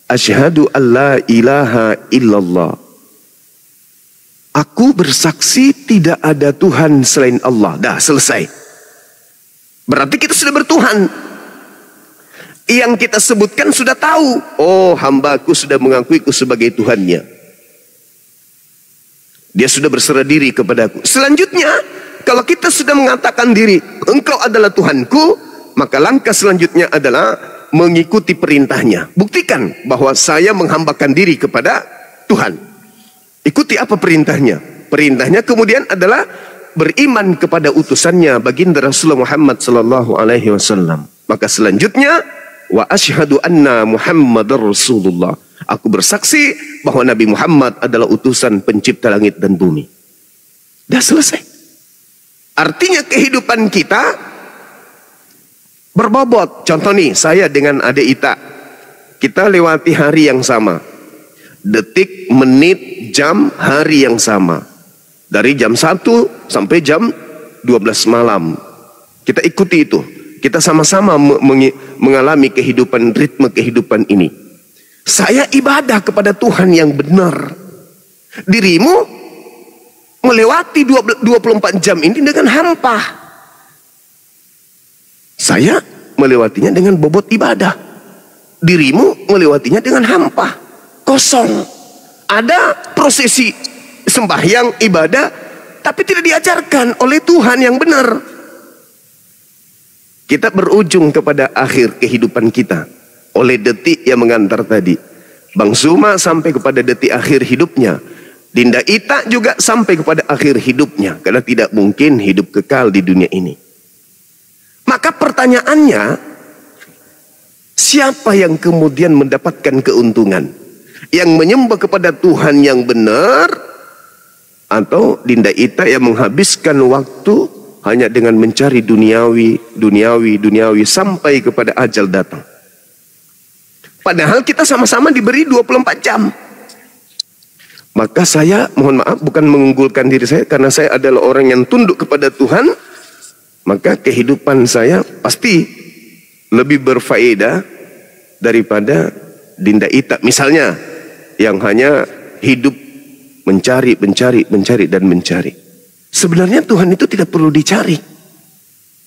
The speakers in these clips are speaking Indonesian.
Asyhadu an la ilaha illallah. Aku bersaksi tidak ada Tuhan selain Allah. Dah, selesai. Berarti kita sudah bertuhan. Yang kita sebutkan sudah tahu. Oh, hambaku sudah mengakuiku sebagai Tuhannya. Dia sudah berserah diri kepadaku. Selanjutnya, kalau kita sudah mengatakan diri, engkau adalah Tuhanku, maka langkah selanjutnya adalah mengikuti perintahnya. Buktikan bahwa saya menghambakan diri kepada Tuhan. Ikuti apa perintahnya? Perintahnya kemudian adalah beriman kepada utusannya baginda Rasulullah Muhammad sallallahu alaihi wasallam. Maka selanjutnya, wa asyhadu anna Muhammadar Rasulullah. Aku bersaksi bahwa Nabi Muhammad adalah utusan pencipta langit dan bumi. Dah selesai. Artinya kehidupan kita berbobot. Contoh nih, saya dengan adik Ita, kita lewati hari yang sama. Detik, menit, jam, hari yang sama. Dari jam 1 sampai jam 12 malam. Kita ikuti itu. Kita sama-sama mengalami kehidupan, ritme kehidupan ini. Saya ibadah kepada Tuhan yang benar. Dirimu melewati 24 jam ini dengan hampa. Saya melewatinya dengan bobot ibadah. Dirimu melewatinya dengan hampa. Kosong. Ada prosesi sembahyang, ibadah, tapi tidak diajarkan oleh Tuhan yang benar. Kita berujung kepada akhir kehidupan kita oleh detik yang mengantar tadi. Bang Zuma sampai kepada detik akhir hidupnya. Dinda Ita juga sampai kepada akhir hidupnya. Karena tidak mungkin hidup kekal di dunia ini. Maka pertanyaannya, siapa yang kemudian mendapatkan keuntungan? Yang menyembah kepada Tuhan yang benar, atau Dinda Ita yang menghabiskan waktu hanya dengan mencari duniawi sampai kepada ajal datang. Padahal kita sama-sama diberi 24 jam. Maka saya, mohon maaf, bukan mengunggulkan diri saya, karena saya adalah orang yang tunduk kepada Tuhan, maka kehidupan saya pasti lebih berfaedah daripada Dinda Ita misalnya, yang hanya hidup mencari. Sebenarnya Tuhan itu tidak perlu dicari.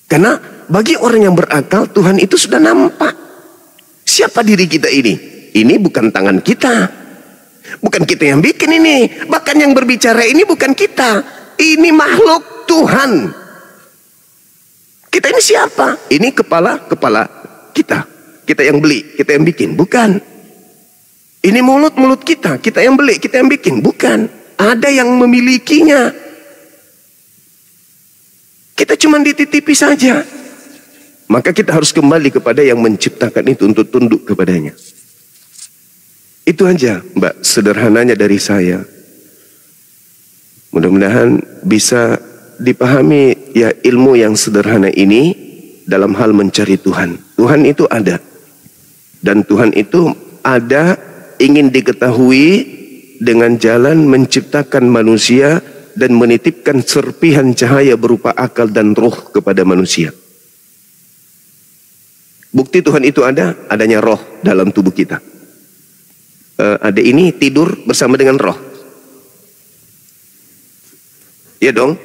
Karena bagi orang yang berakal, Tuhan itu sudah nampak. Siapa diri kita ini? Ini bukan tangan kita. Bukan kita yang bikin ini. Bahkan yang berbicara ini bukan kita. Ini makhluk Tuhan. Kita ini siapa? Ini kepala kita. Kita yang beli, kita yang bikin. Bukan. Ini mulut kita. Kita yang beli, kita yang bikin. Bukan. Ada yang memilikinya. Kita cuma dititipi saja. Maka kita harus kembali kepada yang menciptakan itu untuk tunduk kepadanya. Itu aja, Mbak, sederhananya dari saya. Mudah-mudahan bisa dipahami ya ilmu yang sederhana ini dalam hal mencari Tuhan. Tuhan itu ada. Dan Tuhan itu ada, ingin diketahui dengan jalan menciptakan manusia dan menitipkan serpihan cahaya berupa akal dan roh kepada manusia. Bukti Tuhan itu ada, adanya roh dalam tubuh kita. Adik ini tidur bersama dengan roh. Ya dong,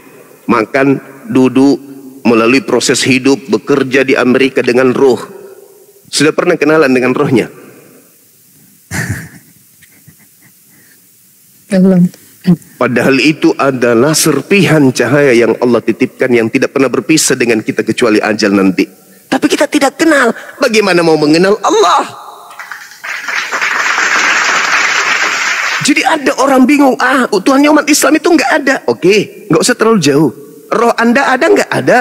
makan, duduk, melalui proses hidup, bekerja di Amerika dengan roh. Sudah pernah kenalan dengan rohnya? Belum. Padahal itu adalah serpihan cahaya yang Allah titipkan yang tidak pernah berpisah dengan kita kecuali ajal nanti. Tapi kita tidak kenal. Bagaimana mau mengenal Allah? Jadi ada orang bingung. Tuhannya umat Islam itu nggak ada. Oke, nggak usah terlalu jauh. Roh Anda ada nggak? Ada.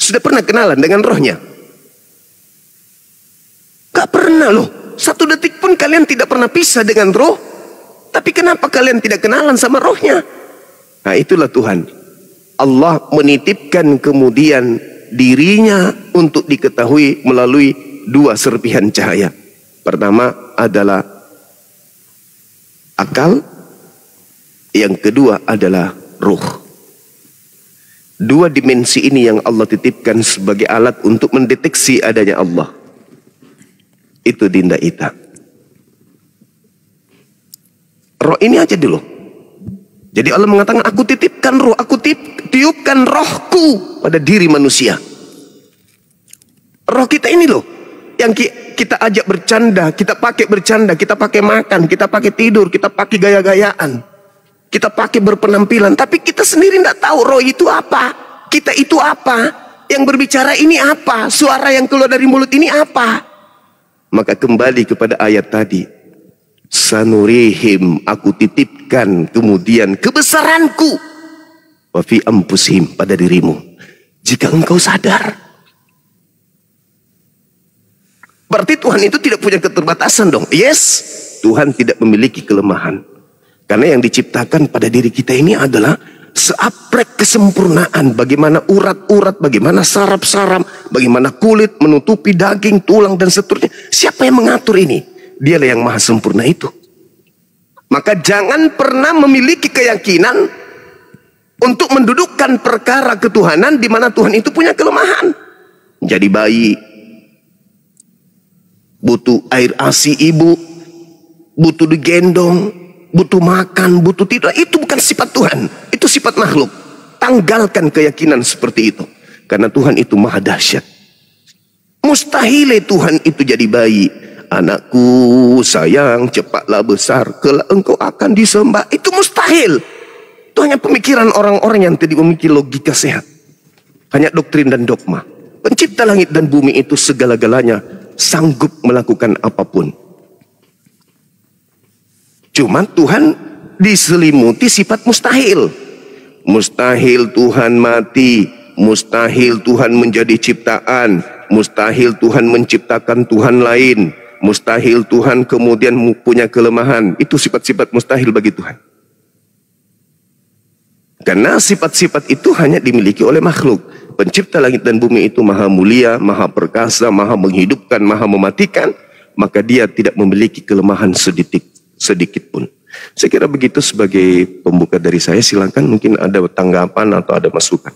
Sudah pernah kenalan dengan rohnya? Gak pernah loh. Satu detik pun kalian tidak pernah pisah dengan roh. Tapi kenapa kalian tidak kenalan sama rohnya? Nah, itulah Tuhan. Allah menitipkan kemudian dirinya untuk diketahui melalui dua serpihan cahaya. Pertama adalah akal, yang kedua adalah ruh. Dua dimensi ini yang Allah titipkan sebagai alat untuk mendeteksi adanya Allah. Itu Dinda Ita. Roh ini aja dulu. Jadi Allah mengatakan, aku titipkan roh, aku tiupkan rohku pada diri manusia. Roh kita ini loh, yang kita ajak bercanda, kita pakai bercanda, kita pakai makan, kita pakai tidur, kita pakai gaya-gayaan, kita pakai berpenampilan. Tapi kita sendiri tidak tahu roh itu apa, kita itu apa, yang berbicara ini apa, suara yang keluar dari mulut ini apa. Maka kembali kepada ayat tadi, sanurihim, aku titipkan kemudian kebesaranku, wa fi anfusihim, pada dirimu, jika engkau sadar. Berarti Tuhan itu tidak punya keterbatasan dong. Yes, Tuhan tidak memiliki kelemahan. Karena yang diciptakan pada diri kita ini adalah seaprek kesempurnaan. Bagaimana urat-urat, bagaimana saraf-saraf, bagaimana kulit menutupi daging, tulang dan seterusnya. Siapa yang mengatur ini? Dialah yang maha sempurna itu. Maka jangan pernah memiliki keyakinan untuk mendudukkan perkara ketuhanan di mana Tuhan itu punya kelemahan. Jadi bayi butuh air ASI ibu, butuh digendong, butuh makan, butuh tidur. Itu bukan sifat Tuhan, itu sifat makhluk. Tanggalkan keyakinan seperti itu, karena Tuhan itu maha dahsyat. Mustahil Tuhan itu jadi bayi. Anakku sayang, cepatlah besar, kelak engkau akan disembah. Itu mustahil. Itu hanya pemikiran orang-orang yang tidak memiliki logika sehat. Hanya doktrin dan dogma. Pencipta langit dan bumi itu segala-galanya sanggup melakukan apapun. Cuman Tuhan diselimuti sifat mustahil. Mustahil Tuhan mati, mustahil Tuhan menjadi ciptaan, mustahil Tuhan menciptakan Tuhan lain, mustahil Tuhan kemudian punya kelemahan. Itu sifat-sifat mustahil bagi Tuhan. Karena sifat-sifat itu hanya dimiliki oleh makhluk. Pencipta langit dan bumi itu maha mulia, maha perkasa, maha menghidupkan, maha mematikan. Maka dia tidak memiliki kelemahan sedikit pun. Saya kira begitu sebagai pembuka dari saya. Silakan, mungkin ada tanggapan atau ada masukan.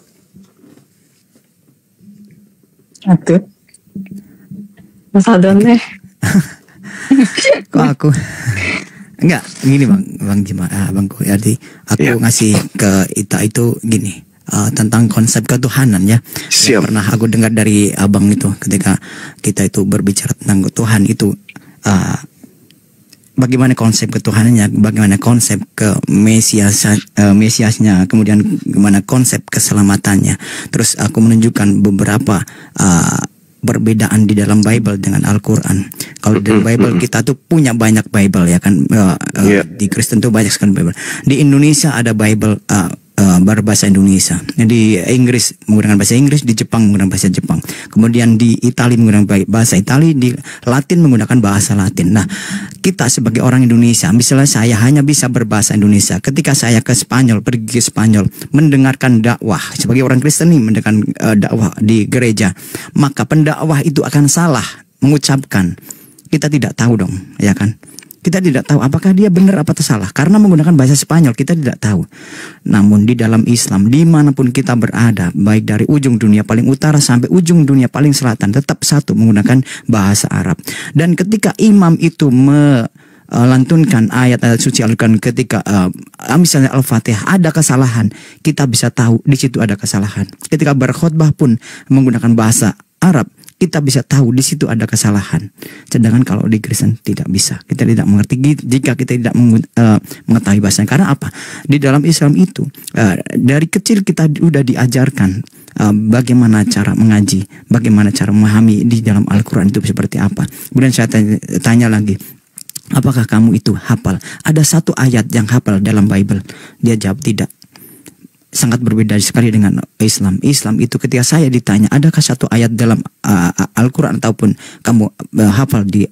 Oke. Mas Adon deh. Kok aku? Enggak, gini Bang Kuyardi. Aku ngasih ke Ita itu gini. Tentang konsep ketuhanan ya. Yang pernah aku dengar dari abang itu ketika kita itu berbicara tentang Tuhan itu, bagaimana konsep ketuhanannya, bagaimana konsep mesiasnya, kemudian bagaimana konsep keselamatannya. Terus aku menunjukkan beberapa perbedaan di dalam Bible dengan Al-Quran. Kalau di Bible kita tuh punya banyak Bible ya kan, di Kristen tuh banyak sekali Bible. Di Indonesia ada Bible berbahasa Indonesia. Di Inggris menggunakan bahasa Inggris, di Jepang menggunakan bahasa Jepang. Kemudian di Italia menggunakan bahasa Italia, di Latin menggunakan bahasa Latin. Nah, kita sebagai orang Indonesia, misalnya saya hanya bisa berbahasa Indonesia. Ketika saya ke Spanyol, pergi ke Spanyol, mendengarkan dakwah sebagai orang Kristen nih, mendengarkan dakwah di gereja, maka pendakwah itu akan salah mengucapkan. Kita tidak tahu dong, ya kan? Kita tidak tahu apakah dia benar apa salah. Karena menggunakan bahasa Spanyol kita tidak tahu. Namun di dalam Islam, dimanapun kita berada, baik dari ujung dunia paling utara sampai ujung dunia paling selatan, tetap satu menggunakan bahasa Arab. Dan ketika imam itu melantunkan ayat-ayat suci Al-Quran, ketika misalnya Al-Fatihah ada kesalahan, kita bisa tahu di situ ada kesalahan. Ketika berkhutbah pun menggunakan bahasa Arab, kita bisa tahu di situ ada kesalahan. Sedangkan kalau di Kristen tidak bisa. Kita tidak mengerti jika kita tidak mengetahui bahasanya. Karena apa? Di dalam Islam itu dari kecil kita sudah diajarkan bagaimana cara mengaji, bagaimana cara memahami di dalam Al-Quran itu seperti apa. Kemudian saya tanya lagi, apakah kamu itu hafal? Ada satu ayat yang hafal dalam Bible? Dia jawab tidak. Sangat berbeda sekali dengan Islam. Islam itu ketika saya ditanya, adakah satu ayat dalam Al-Quran ataupun kamu hafal di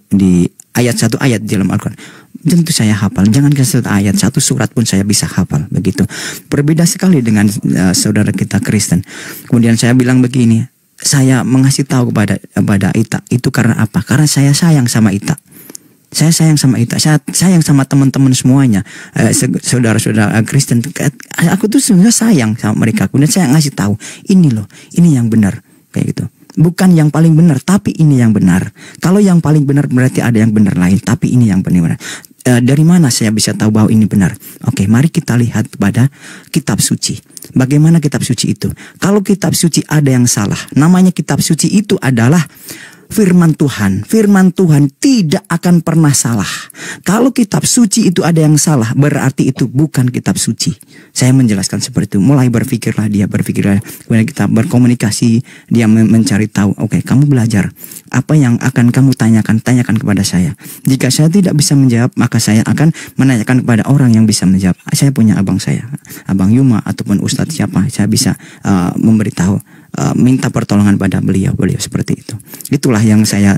satu ayat di dalam Al-Quran? Tentu saya hafal. Jangan satu ayat, satu surat pun saya bisa hafal. Begitu. Berbeda sekali dengan saudara kita Kristen. Kemudian saya bilang begini, saya mengasih tahu kepada Ita itu karena apa? Karena saya sayang sama Ita. Saya sayang sama Ita, saya sayang sama teman-teman semuanya, saudara-saudara Kristen. Aku tuh sebenarnya sayang sama mereka. Kemudian saya ngasih tahu, ini loh, ini yang benar, kayak gitu. Bukan yang paling benar, tapi ini yang benar. Kalau yang paling benar berarti ada yang benar lain, tapi ini yang benar. dari mana saya bisa tahu bahwa ini benar? Oke, mari kita lihat pada kitab suci. Bagaimana kitab suci itu? Kalau kitab suci ada yang salah, namanya kitab suci itu adalah firman Tuhan. Firman Tuhan tidak akan pernah salah. Kalau kitab suci itu ada yang salah, berarti itu bukan kitab suci. Saya menjelaskan seperti itu. Mulai berpikirlah dia, kemudian kita berkomunikasi, dia mencari tahu. Oke, kamu belajar. Apa yang akan kamu tanyakan kepada saya. Jika saya tidak bisa menjawab, maka saya akan menanyakan kepada orang yang bisa menjawab. Saya punya abang saya, Abang Yuma ataupun Ustadz siapa, saya bisa memberitahu, minta pertolongan pada beliau seperti itu. Itulah yang saya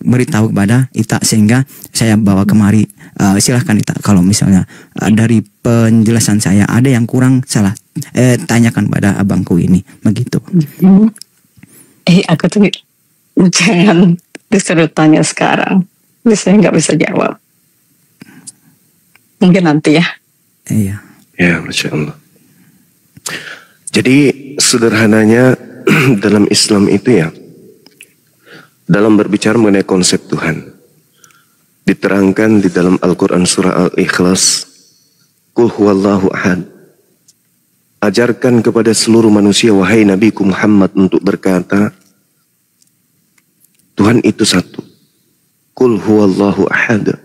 beritahu kepada Ita, sehingga saya bawa kemari. Silahkan Ita, kalau misalnya dari penjelasan saya ada yang kurang salah, tanyakan pada abangku ini, begitu. Aku tuh jangan disuruh tanya sekarang, saya nggak bisa jawab. Mungkin nanti ya. Iya. Ya, Masya Allah. Jadi sederhananya dalam Islam itu ya, dalam berbicara mengenai konsep Tuhan, diterangkan di dalam Al-Quran surah Al-Ikhlas, Qul huwallahu ahad. Ajarkan kepada seluruh manusia, wahai Nabiku Muhammad, untuk berkata, Tuhan itu satu. Qul huwallahu ahad.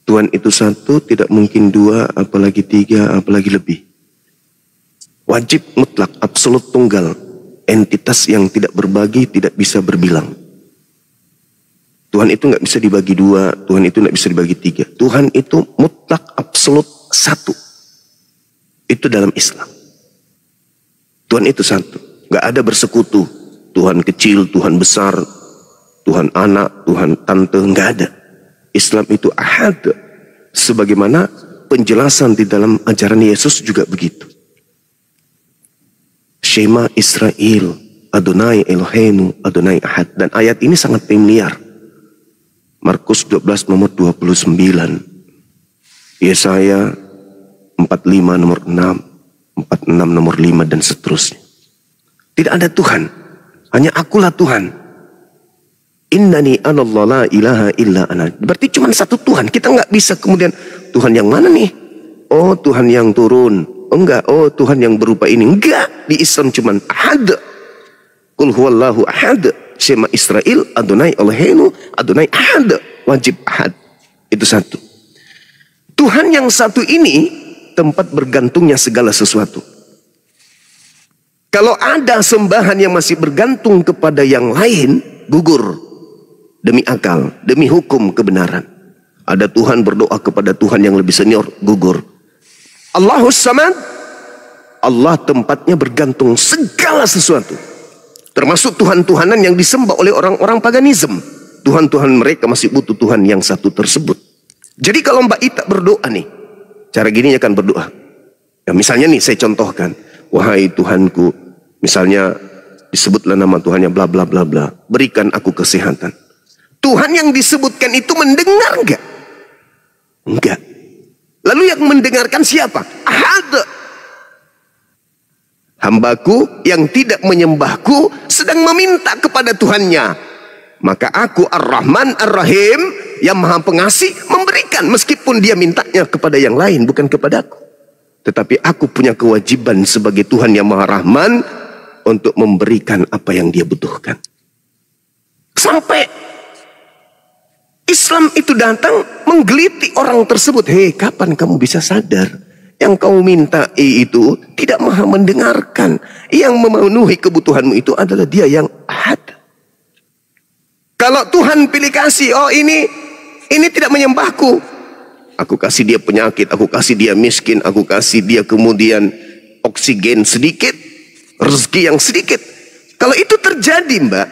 Tuhan itu satu, tidak mungkin dua, apalagi tiga, apalagi lebih. Wajib mutlak, absolut tunggal. Entitas yang tidak berbagi, tidak bisa berbilang. Tuhan itu nggak bisa dibagi dua, Tuhan itu nggak bisa dibagi tiga. Tuhan itu mutlak, absolut, satu. Itu dalam Islam. Tuhan itu satu. Nggak ada bersekutu. Tuhan kecil, Tuhan besar, Tuhan anak, Tuhan tante, nggak ada. Islam itu ahad. Sebagaimana penjelasan di dalam ajaran Yesus juga begitu. Shema Israel, Adonai Eloheinu, Adonai Ahad. Dan ayat ini sangat familiar. Markus 12 nomor 29. Yesaya 45 nomor 6, 46 nomor 5 dan seterusnya. Tidak ada Tuhan, hanya akulah Tuhan. Innani anallah la ilaha illa ana. Berarti cuma satu Tuhan. Kita nggak bisa kemudian Tuhan yang mana nih? Oh, Tuhan yang turun. Oh enggak, oh Tuhan yang berupa ini. Enggak, di Islam cuma ahad. Qul huwallahu ahad. Shema Israel, Adonai Eloheinu, Adonai Ahad. Wajib ahad. Itu satu. Tuhan yang satu ini tempat bergantungnya segala sesuatu. Kalau ada sembahan yang masih bergantung kepada yang lain, gugur. Demi akal, demi hukum kebenaran. Ada Tuhan berdoa kepada Tuhan yang lebih senior, gugur. Allahus Samad, Allah tempatnya bergantung segala sesuatu. Termasuk Tuhan-Tuhanan yang disembah oleh orang-orang paganisme. Tuhan-Tuhan mereka masih butuh Tuhan yang satu tersebut. Jadi kalau Mbak Ita berdoa nih, cara gini akan berdoa. Ya misalnya nih saya contohkan, wahai Tuhanku, misalnya disebutlah nama Tuhannya bla bla bla bla, berikan aku kesehatan. Tuhan yang disebutkan itu mendengar enggak? Enggak. Lalu yang mendengarkan siapa? Ahad. Hambaku yang tidak menyembahku sedang meminta kepada Tuhannya. Maka aku Ar-Rahman Ar-Rahim yang maha pengasih memberikan. Meskipun dia mintanya kepada yang lain, bukan kepadaku. Tetapi aku punya kewajiban sebagai Tuhan yang maha Rahman untuk memberikan apa yang dia butuhkan. Sampai Islam itu datang menggeliti orang tersebut. Hei, kapan kamu bisa sadar? Yang kau minta itu tidak maha mendengarkan. Yang memenuhi kebutuhanmu itu adalah dia yang ahad. Kalau Tuhan pilih kasih, oh ini tidak menyembahku. Aku kasih dia penyakit, aku kasih dia miskin, aku kasih dia kemudian oksigen sedikit, rezeki yang sedikit. Kalau itu terjadi, Mbak,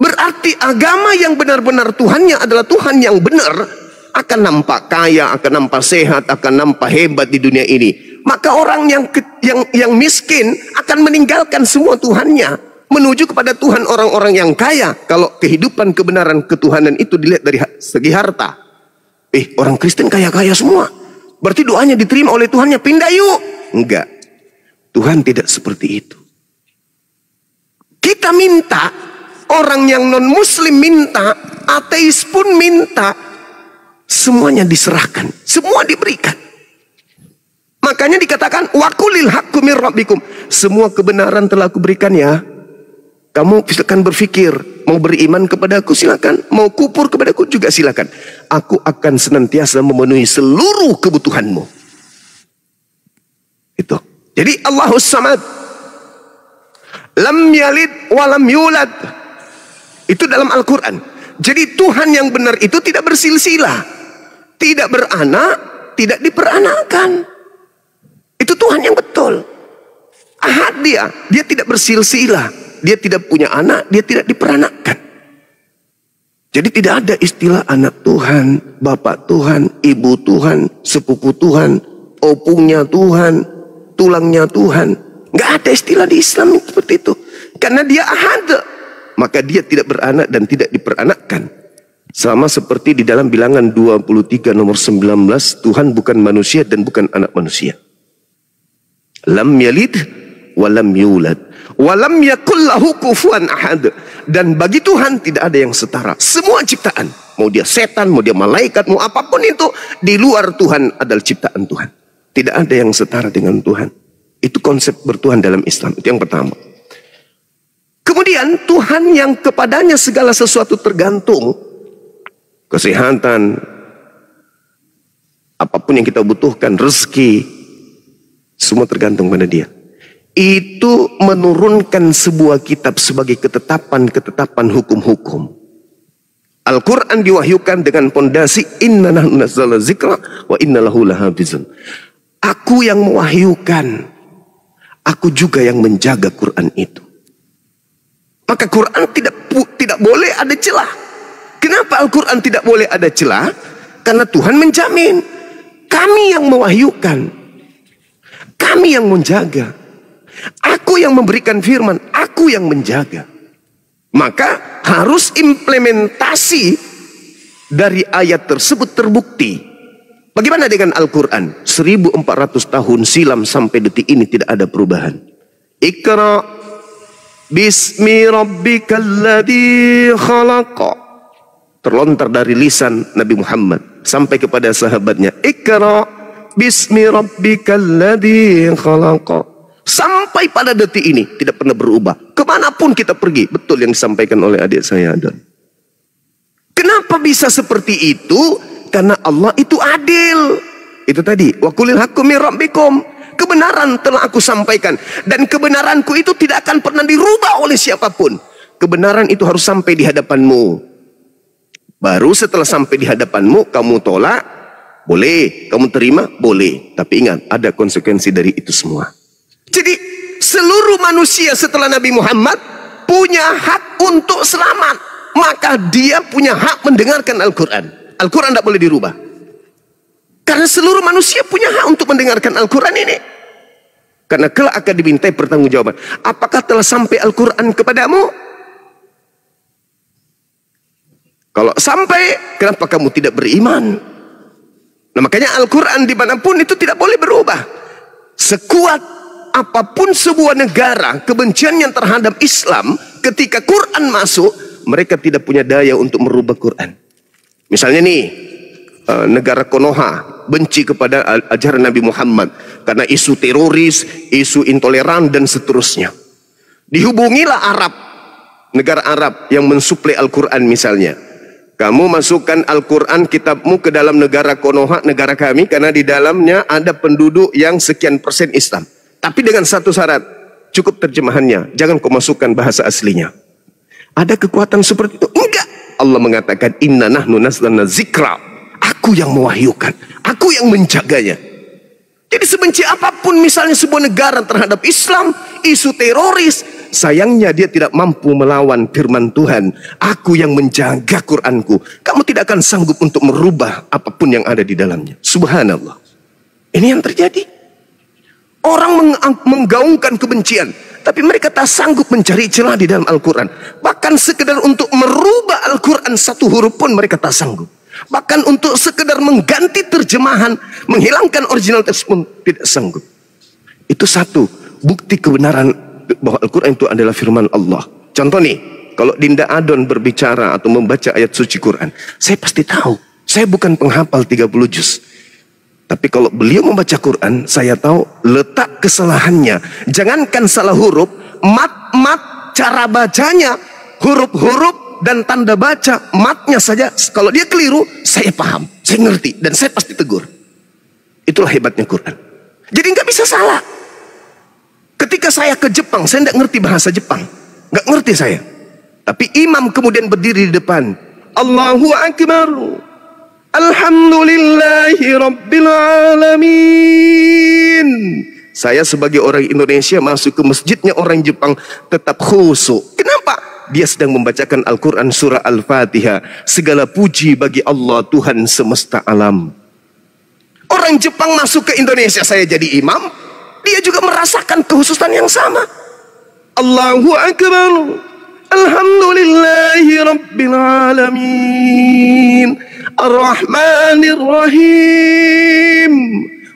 berarti agama yang benar-benar Tuhannya adalah Tuhan yang benar, akan nampak kaya, akan nampak sehat, akan nampak hebat di dunia ini. Maka orang yang miskin akan meninggalkan semua Tuhannya, menuju kepada Tuhan orang-orang yang kaya. Kalau kehidupan kebenaran ketuhanan itu dilihat dari segi harta, orang Kristen kaya-kaya semua, berarti doanya diterima oleh Tuhannya, pindah yuk. Enggak, Tuhan tidak seperti itu. Kita minta, orang yang non muslim minta, ateis pun minta, semuanya diserahkan, semua diberikan. Makanya dikatakan waqulil haqqu mir rabbikum. Semua kebenaran telah aku berikan ya. Kamu silakan berpikir, mau beriman kepadaku silakan, mau kufur kepadaku juga silakan. Aku akan senantiasa memenuhi seluruh kebutuhanmu. Itu. Jadi Allahus Samad, lam yalid walam yulad. Itu dalam Al-Quran. Jadi Tuhan yang benar itu tidak bersilsilah, tidak beranak, tidak diperanakan. Itu Tuhan yang betul. Ahad dia tidak bersilsilah. Dia tidak punya anak, dia tidak diperanakkan. Jadi tidak ada istilah anak Tuhan, bapak Tuhan, ibu Tuhan, sepupu Tuhan, opungnya Tuhan, tulangnya Tuhan. Nggak ada istilah di Islam seperti itu. Karena dia ahad, maka dia tidak beranak dan tidak diperanakkan. Sama seperti di dalam bilangan 23 nomor 19, Tuhan bukan manusia dan bukan anak manusia. Lam yalid walam yulad walam yakul lahu kufuwan ahad. Dan bagi Tuhan tidak ada yang setara. Semua ciptaan, mau dia setan, mau dia malaikat, mau apapun itu, di luar Tuhan adalah ciptaan Tuhan. Tidak ada yang setara dengan Tuhan. Itu konsep bertuhan dalam Islam. Itu yang pertama. Kemudian Tuhan yang kepadanya segala sesuatu tergantung, kesehatan, apapun yang kita butuhkan, rezeki, semua tergantung pada dia. Itu menurunkan sebuah kitab sebagai ketetapan-ketetapan hukum-hukum. Al-Quran diwahyukan dengan pondasi inna nahnu nazzalna dzikra wa inna lahu lahafizun. Aku yang mewahyukan, aku juga yang menjaga Quran itu. Maka Quran tidak boleh ada celah. Kenapa Al-Quran tidak boleh ada celah? Karena Tuhan menjamin, kami yang mewahyukan, kami yang menjaga. Aku yang memberikan firman, aku yang menjaga. Maka harus implementasi dari ayat tersebut terbukti. Bagaimana dengan Al-Quran? 1400 tahun silam sampai detik ini tidak ada perubahan. Iqra bismi rabbikal ladzi khalaq. Terlontar dari lisan Nabi Muhammad sampai kepada sahabatnya. Iqra bismi rabbikal ladzi khalaq. Sampai pada detik ini tidak pernah berubah. Kemanapun kita pergi, betul yang disampaikan oleh adik saya Adon. Kenapa bisa seperti itu? Karena Allah itu adil. Itu tadi, wa qulil haqqu mir rabbikum. Kebenaran telah aku sampaikan, dan kebenaranku itu tidak akan pernah dirubah oleh siapapun. Kebenaran itu harus sampai di hadapanmu. Baru setelah sampai di hadapanmu, kamu tolak, boleh. Kamu terima, boleh. Tapi ingat, ada konsekuensi dari itu semua. Jadi seluruh manusia setelah Nabi Muhammad punya hak untuk selamat. Maka dia punya hak mendengarkan Al-Quran. Al-Quran tidak boleh dirubah. Karena seluruh manusia punya hak untuk mendengarkan Al-Quran ini. Karena kelak akan dimintai pertanggungjawaban. Apakah telah sampai Al-Quran kepadamu? Kalau sampai, kenapa kamu tidak beriman? Nah, makanya Al-Quran dimanapun itu tidak boleh berubah. Sekuat apapun sebuah negara kebenciannya terhadap Islam, ketika Quran masuk, mereka tidak punya daya untuk merubah Quran. Misalnya nih, negara Konoha benci kepada ajaran Nabi Muhammad karena isu teroris, isu intoleran dan seterusnya. Dihubungilah Arab, negara Arab yang mensuplai Al-Quran misalnya. Kamu masukkan Al-Quran kitabmu ke dalam negara Konoha, negara kami, karena di dalamnya ada penduduk yang sekian persen Islam. Tapi dengan satu syarat, cukup terjemahannya, jangan kau masukkan bahasa aslinya. Ada kekuatan seperti itu? Enggak. Allah mengatakan inna nahnu nazzalna dzikra. Aku yang mewahyukan, aku yang menjaganya. Jadi sebenci apapun misalnya sebuah negara terhadap Islam, isu teroris, sayangnya dia tidak mampu melawan firman Tuhan. Aku yang menjaga Quranku. Kamu tidak akan sanggup untuk merubah apapun yang ada di dalamnya. Subhanallah. Ini yang terjadi. Orang menggaungkan kebencian, tapi mereka tak sanggup mencari celah di dalam Al-Quran. Bahkan sekedar untuk merubah Al-Quran satu huruf pun mereka tak sanggup. Bahkan untuk sekedar mengganti terjemahan, menghilangkan original teks pun tidak sanggup. Itu satu bukti kebenaran bahwa Al-Quran itu adalah firman Allah. Contoh nih, kalau Dinda Adon berbicara atau membaca ayat suci Quran, saya pasti tahu. Saya bukan penghafal 30 juz. Tapi kalau beliau membaca Quran, saya tahu letak kesalahannya. Jangankan salah huruf, mat cara bacanya, huruf-huruf dan tanda baca, matnya saja. Kalau dia keliru, saya paham, saya ngerti, dan saya pasti tegur. Itulah hebatnya Quran. Jadi nggak bisa salah. Ketika saya ke Jepang, saya nggak ngerti bahasa Jepang. Nggak ngerti saya. Tapi imam kemudian berdiri di depan. Allahu Akbar. Alhamdulillahi Rabbil Alamin. Saya sebagai orang Indonesia masuk ke masjidnya orang Jepang tetap khusyuk. Kenapa? Dia sedang membacakan Al-Quran surah Al-Fatihah. Segala puji bagi Allah Tuhan semesta alam. Orang Jepang masuk ke Indonesia, saya jadi imam. Dia juga merasakan kekhususan yang sama. Allahu Akbar. Alhamdulillahi Rabbil Alamin. Ar-Rahmanir Rahim.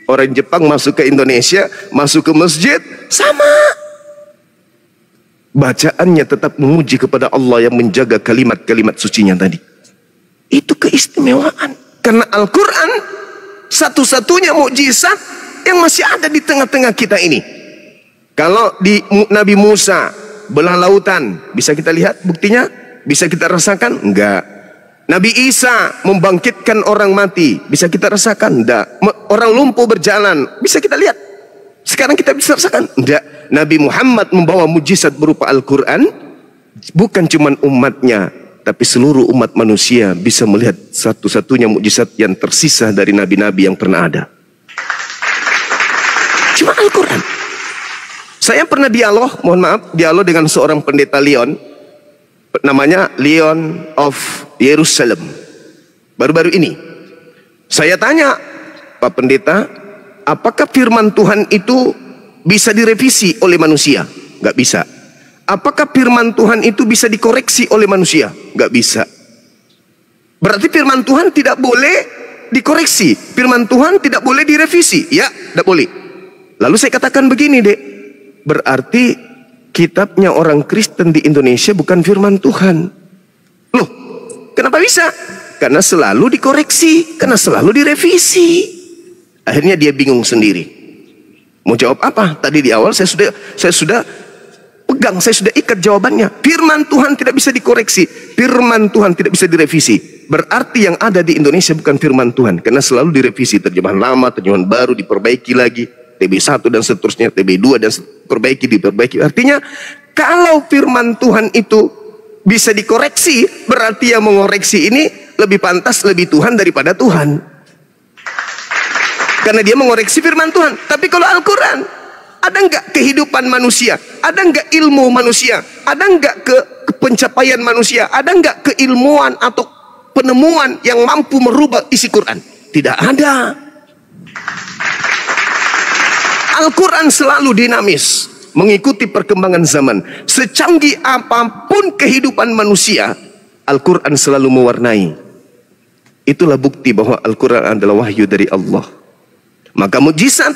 Orang Jepang masuk ke Indonesia, masuk ke masjid, sama. Bacaannya tetap memuji kepada Allah yang menjaga kalimat-kalimat sucinya tadi. Itu keistimewaan. Karena Al-Quran satu-satunya mukjizat yang masih ada di tengah-tengah kita ini. Kalau di Nabi Musa belah lautan, bisa kita lihat buktinya? Bisa kita rasakan? Enggak. Nabi Isa membangkitkan orang mati, bisa kita rasakan? Enggak. Orang lumpuh berjalan, bisa kita lihat? Sekarang kita bisa rasakan? Enggak. Nabi Muhammad membawa mujizat berupa Al-Quran, bukan cuma umatnya, tapi seluruh umat manusia bisa melihat satu-satunya mujizat yang tersisa dari nabi-nabi yang pernah ada. Cuma Al-Quran. Saya pernah dialog, mohon maaf, dialog dengan seorang pendeta Leon, namanya Leon of Yerusalem. Baru-baru ini saya tanya, Pak Pendeta, apakah firman Tuhan itu bisa direvisi oleh manusia? Nggak bisa. Apakah firman Tuhan itu bisa dikoreksi oleh manusia? Nggak bisa. Berarti firman Tuhan tidak boleh dikoreksi, firman Tuhan tidak boleh direvisi? Ya, tidak boleh. Lalu saya katakan begini, Dek, berarti kitabnya orang Kristen di Indonesia bukan firman Tuhan. Loh, kenapa bisa? Karena selalu dikoreksi, karena selalu direvisi. Akhirnya dia bingung sendiri. Mau jawab apa? Tadi di awal saya sudah pegang, saya sudah ikat jawabannya. Firman Tuhan tidak bisa dikoreksi, firman Tuhan tidak bisa direvisi. Berarti yang ada di Indonesia bukan firman Tuhan, karena selalu direvisi, terjemahan lama, terjemahan baru, diperbaiki lagi. TB1 dan seterusnya, TB2 dan diperbaiki. Artinya kalau firman Tuhan itu bisa dikoreksi, berarti yang mengoreksi ini lebih pantas, lebih Tuhan daripada Tuhan. Karena dia mengoreksi firman Tuhan. Tapi kalau Al-Quran, ada nggak kehidupan manusia? Ada nggak ilmu manusia? Ada nggak pencapaian manusia? Ada nggak keilmuan atau penemuan yang mampu merubah isi Quran? Tidak ada. Al-Quran selalu dinamis, mengikuti perkembangan zaman. Secanggih apapun kehidupan manusia, Al-Quran selalu mewarnai. Itulah bukti bahwa Al-Quran adalah wahyu dari Allah. Maka mujizat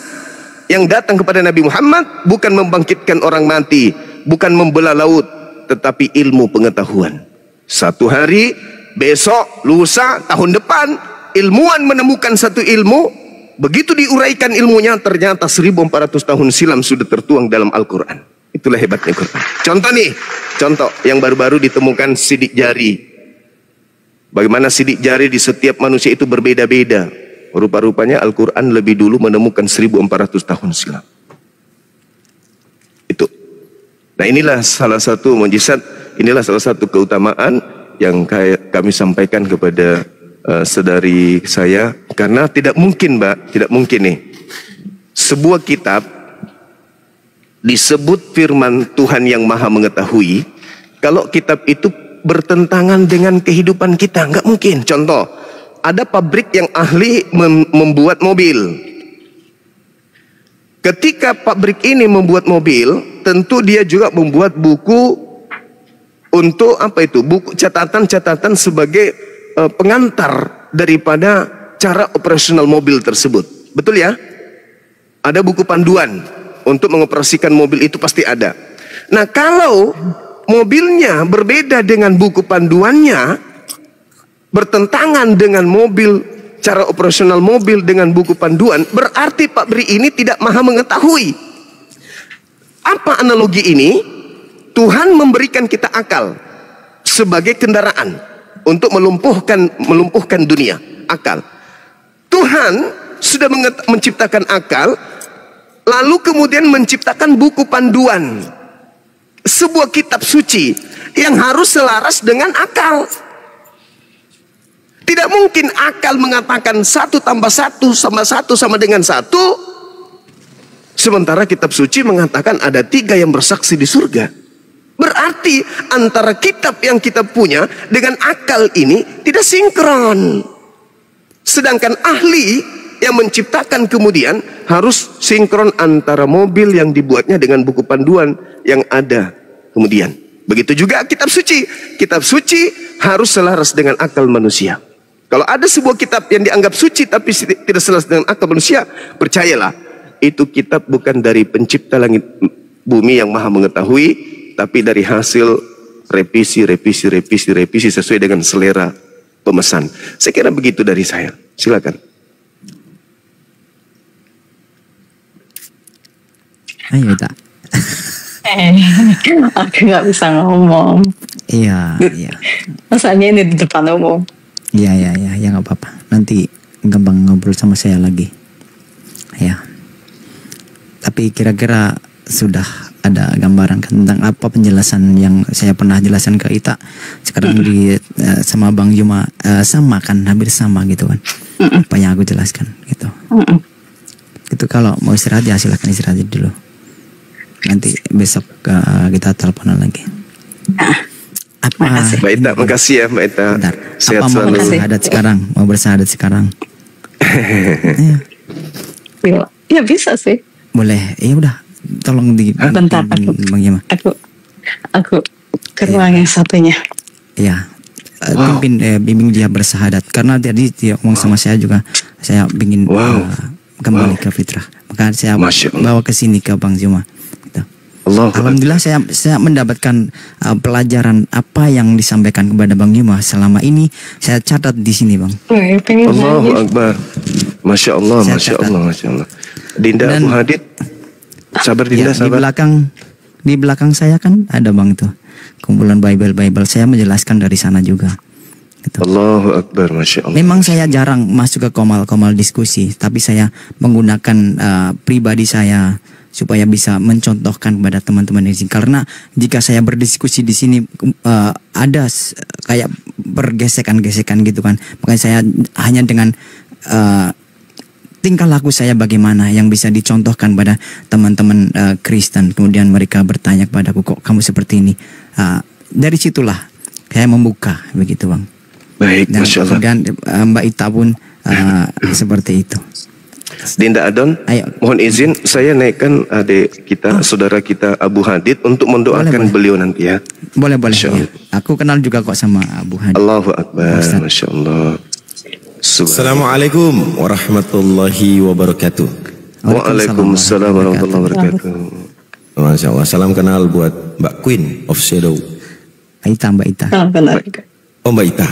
yang datang kepada Nabi Muhammad bukan membangkitkan orang mati, bukan membelah laut, tetapi ilmu pengetahuan. Satu hari, besok, lusa, tahun depan, ilmuwan menemukan satu ilmu. Begitu diuraikan ilmunya, ternyata 1400 tahun silam sudah tertuang dalam Al-Quran. Itulah hebatnya Quran. Contoh nih, contoh yang baru-baru ditemukan sidik jari. Bagaimana sidik jari di setiap manusia itu berbeda-beda. Rupa-rupanya Al-Quran lebih dulu menemukan 1400 tahun silam. Itu. Nah, inilah salah satu mujizat, inilah salah satu keutamaan yang kami sampaikan kepada saudari saya, karena tidak mungkin, Mbak, tidak mungkin nih sebuah kitab disebut firman Tuhan yang maha mengetahui kalau kitab itu bertentangan dengan kehidupan kita. Nggak mungkin. Contoh, ada pabrik yang ahli membuat mobil. Ketika pabrik ini membuat mobil, tentu dia juga membuat buku untuk apa itu? Buku catatan-catatan sebagai pengantar daripada cara operasional mobil tersebut. Betul ya? Ada buku panduan untuk mengoperasikan mobil, itu pasti ada. Nah, kalau mobilnya berbeda dengan buku panduannya, bertentangan dengan mobil, cara operasional mobil dengan buku panduan, berarti Pak Bri ini tidak maha mengetahui. Apa analogi ini? Tuhan memberikan kita akal sebagai kendaraan untuk melumpuhkan dunia. Akal. Tuhan sudah menciptakan akal, lalu kemudian menciptakan buku panduan, sebuah kitab suci yang harus selaras dengan akal. Tidak mungkin akal mengatakan 1 tambah 1 sama 1 sama dengan 1, sementara kitab suci mengatakan ada 3 yang bersaksi di surga. Berarti antara kitab yang kita punya dengan akal ini tidak sinkron. Sedangkan ahli yang menciptakan kemudian harus sinkron antara mobil yang dibuatnya dengan buku panduan yang ada kemudian. Begitu juga kitab suci. Kitab suci harus selaras dengan akal manusia. Kalau ada sebuah kitab yang dianggap suci tapi tidak selaras dengan akal manusia, percayalah, itu kitab bukan dari pencipta langit bumi yang maha mengetahui, tapi dari hasil revisi sesuai dengan selera pemesan. Saya kira begitu dari saya. Silakan. Ayo tak. Aku nggak bisa ngomong. Iya, iya. Masanya ini di depan umum. Iya, ya nggak apa-apa. Nanti gampang ngobrol sama saya lagi. Ya. Tapi kira-kira sudah ada gambaran kan tentang apa penjelasan yang saya pernah jelaskan ke Ita. Sekarang di sama Bang Yuma sama kan, hampir sama gitu kan. Apa yang aku jelaskan gitu. Itu kalau mau istirahat ya silakan istirahat dulu. Nanti besok kita teleponan lagi. Apa? Mbak Ita, makasih ya Mbak Ita. Bentar. Sehat Apa mau selalu. bersahadat sekarang? Mau bersahadat sekarang? Ya, ya bisa sih. Boleh. Ya udah. Tolong di Bentar, Bang Yima. Aku ke ruang yang satunya. Ya. Bimbing dia bersahadat. Karena tadi dia ngomong sama saya juga. Saya ingin kembali ke fitrah. Maka saya bawa ke sini ke Bang Yima. Alhamdulillah saya mendapatkan pelajaran apa yang disampaikan kepada Bang Yuma selama ini. Saya catat di sini, Bang. Allahu Akbar. Masya Allah, Masya Allah, Masya Allah. Dinda Abu Hadid, sabar Dinda, ya, sabar. Di belakang saya kan ada Bang tuh kumpulan Bible. Saya menjelaskan dari sana juga. Gitu. Allahu Akbar, Masya Allah. Memang saya jarang masuk ke komal diskusi, tapi saya menggunakan pribadi saya supaya bisa mencontohkan kepada teman-teman di sini. Karena jika saya berdiskusi di sini ada kayak bergesekan-gesekan gitu kan. Makanya saya hanya dengan tingkah laku saya bagaimana yang bisa dicontohkan pada teman-teman Kristen. Kemudian mereka bertanya kepadaku, kok kamu seperti ini? Dari situlah saya membuka begitu, Bang. Baik, Dan Masya Allah. kemudian Mbak Ita pun seperti itu. Dinda Adon, Ayo. mohon izin saya naikkan adik kita, saudara kita Abu Hadid untuk mendoakan Boleh. beliau nanti ya. Boleh. Masya Ya. Allah. Aku kenal juga kok sama Abu Hadid. Allahu Akbar, Ustaz. Masya Allah. Assalamualaikum warahmatullahi wabarakatuh. Waalaikumsalam warahmatullahi wabarakatuh. Masya Allah, salam kenal buat Mbak Queen of Shadow. Mbak Ita. Benar. Oh Mbak Ita.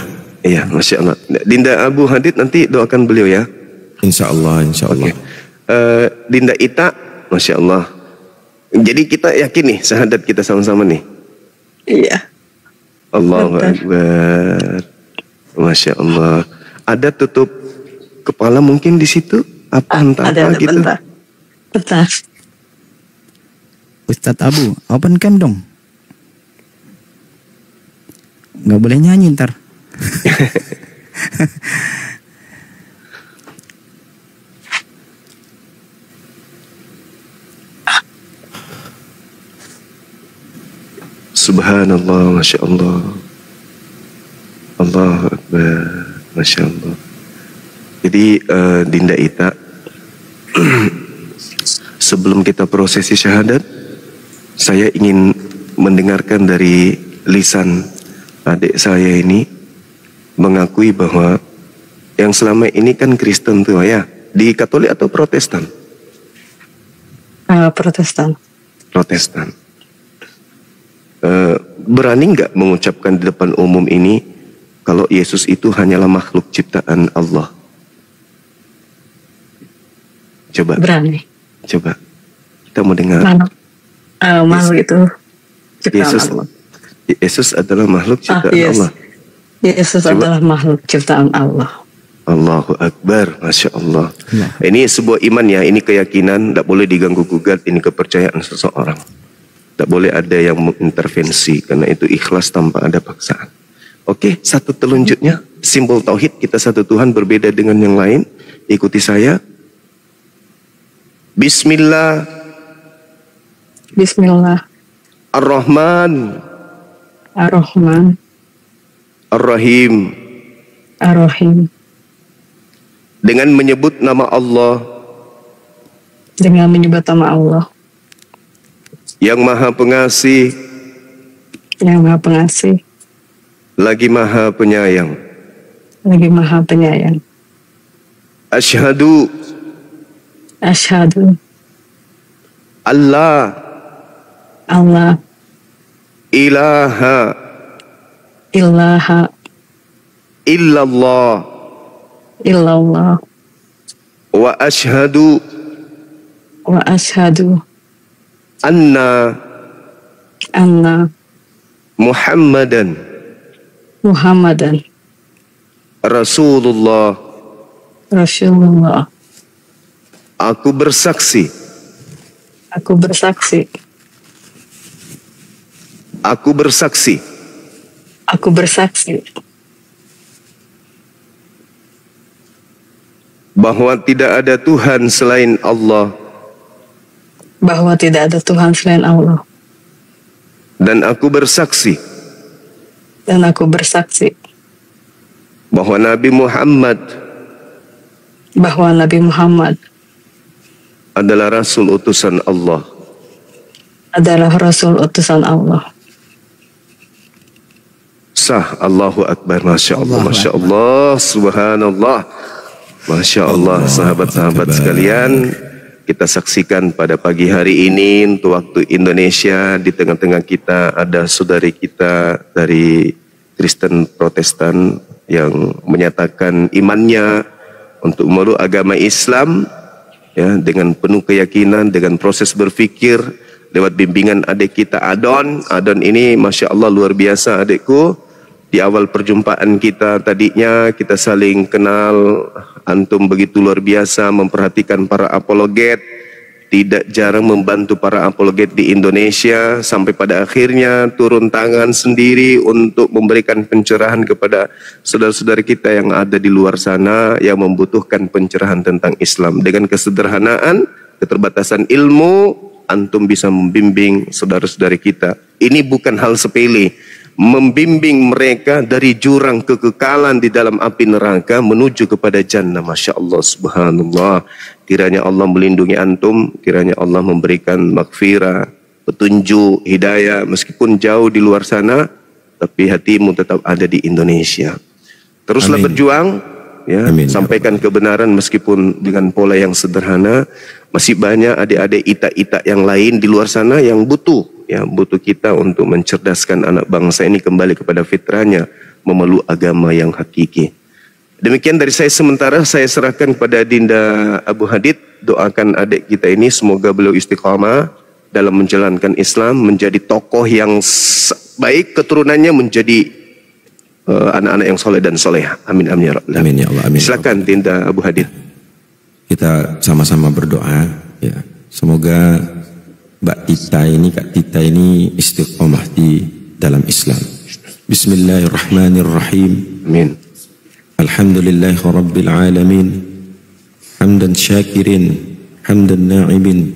Iya, Masya Allah. Dinda Abu Hadid nanti doakan beliau ya. Insya Allah, Insya Allah. Dinda Ita, Masya Allah. Jadi kita yakin nih, syahadat kita sama-sama nih. Iya. Allahu Akbar. Masya Allah. Ada tutup kepala mungkin di situ? Apa entah Ada apa gitu? Bentar. Ustadz Abu, open cam dong. Nggak boleh nyanyi ntar. Subhanallah, Masya Allah. Allahu Akbar, Masya Allah. Jadi Dinda Ita, sebelum kita prosesi syahadat, saya ingin mendengarkan dari lisan adik saya ini mengakui bahwa yang selama ini kan Kristen tuh ya, di Katolik atau Protestan? Protestan. Protestan. Berani nggak mengucapkan di depan umum ini kalau Yesus itu hanyalah makhluk ciptaan Allah? Coba. Berani. Coba. Kita mau dengar. Makhluk itu ciptaan Yesus, Allah. Yesus adalah makhluk ciptaan Yes. Allah. Yesus Coba. adalah makhluk ciptaan Allah. Allahu Akbar, Masya Allah. Ini sebuah iman ya, ini keyakinan, tidak boleh diganggu gugat, ini kepercayaan seseorang. Tidak boleh ada yang mengintervensi, karena itu ikhlas tanpa ada paksaan. Oke, satu telunjuknya, simbol tauhid, kita satu Tuhan berbeda dengan yang lain. Ikuti saya. Bismillah. Bismillah. Ar-Rahman. Ar-Rahman. Ar-Rahim. Ar-Rahim. Dengan menyebut nama Allah Dengan menyebut nama Allah yang Maha Pengasih, yang Maha Pengasih, lagi Maha Penyayang. lagi Maha Penyayang. Asyhadu Asyhadu Allah Allah ilaha ilaha illallah illallah wa asyhadu wa asyhadu anna anna Muhammadan Muhammadan Rasulullah. Rasulullah. Aku bersaksi. Aku bersaksi. Aku bersaksi. Aku bersaksi Bahwa tidak ada Tuhan selain Allah. bahwa tidak ada Tuhan selain Allah. Dan aku bersaksi. Dan aku bersaksi Bahwa Nabi Muhammad bahwa Nabi Muhammad adalah Rasul utusan Allah. adalah Rasul utusan Allah. Sah. Allahu Akbar. Masya Allah. Allahu Masya Allah. Subhanallah. Masya Allah. Sahabat-sahabat sekalian, kita saksikan pada pagi hari ini untuk waktu Indonesia, di tengah-tengah kita ada saudari kita dari Kristen Protestan yang menyatakan imannya untuk memeluk agama Islam ya, dengan penuh keyakinan, dengan proses berfikir lewat bimbingan adik kita Adon. Adon ini Masya Allah luar biasa adikku. Di awal perjumpaan kita tadinya kita saling kenal, antum begitu luar biasa memperhatikan para apologet, tidak jarang membantu para apologet di Indonesia, sampai pada akhirnya turun tangan sendiri untuk memberikan pencerahan kepada saudara-saudara kita yang ada di luar sana yang membutuhkan pencerahan tentang Islam. Dengan kesederhanaan, keterbatasan ilmu, antum bisa membimbing saudara-saudara kita. Ini bukan hal sepele. Membimbing mereka dari jurang kekekalan di dalam api neraka menuju kepada jannah. Masya Allah, subhanallah. Kiranya Allah melindungi antum, kiranya Allah memberikan maghfirah, petunjuk, hidayah, meskipun jauh di luar sana, tapi hatimu tetap ada di Indonesia. Teruslah Amin. berjuang, ya, Amin. sampaikan kebenaran meskipun dengan pola yang sederhana. Masih banyak adik-adik ita-ita yang lain di luar sana yang butuh, ya, butuh kita untuk mencerdaskan anak bangsa ini kembali kepada fitrahnya, memeluk agama yang hakiki. Demikian dari saya sementara, saya serahkan kepada Dinda Abu Hadid. Doakan adik kita ini semoga beliau istiqamah dalam menjalankan Islam, menjadi tokoh yang baik, keturunannya menjadi anak-anak yang soleh dan soleh. Amin amin ya rabbal alamin. Amin ya Allah. Amin. Silakan Dinda Abu Hadid. Kita sama-sama berdoa ya. Semoga Mbak Tita ini, Kak Tita ini istiqomah di dalam Islam. Bismillahirrahmanirrahim. Amin. Alhamdulillahi Rabbil Alamin. Hamdan syakirin, hamdan na'imin,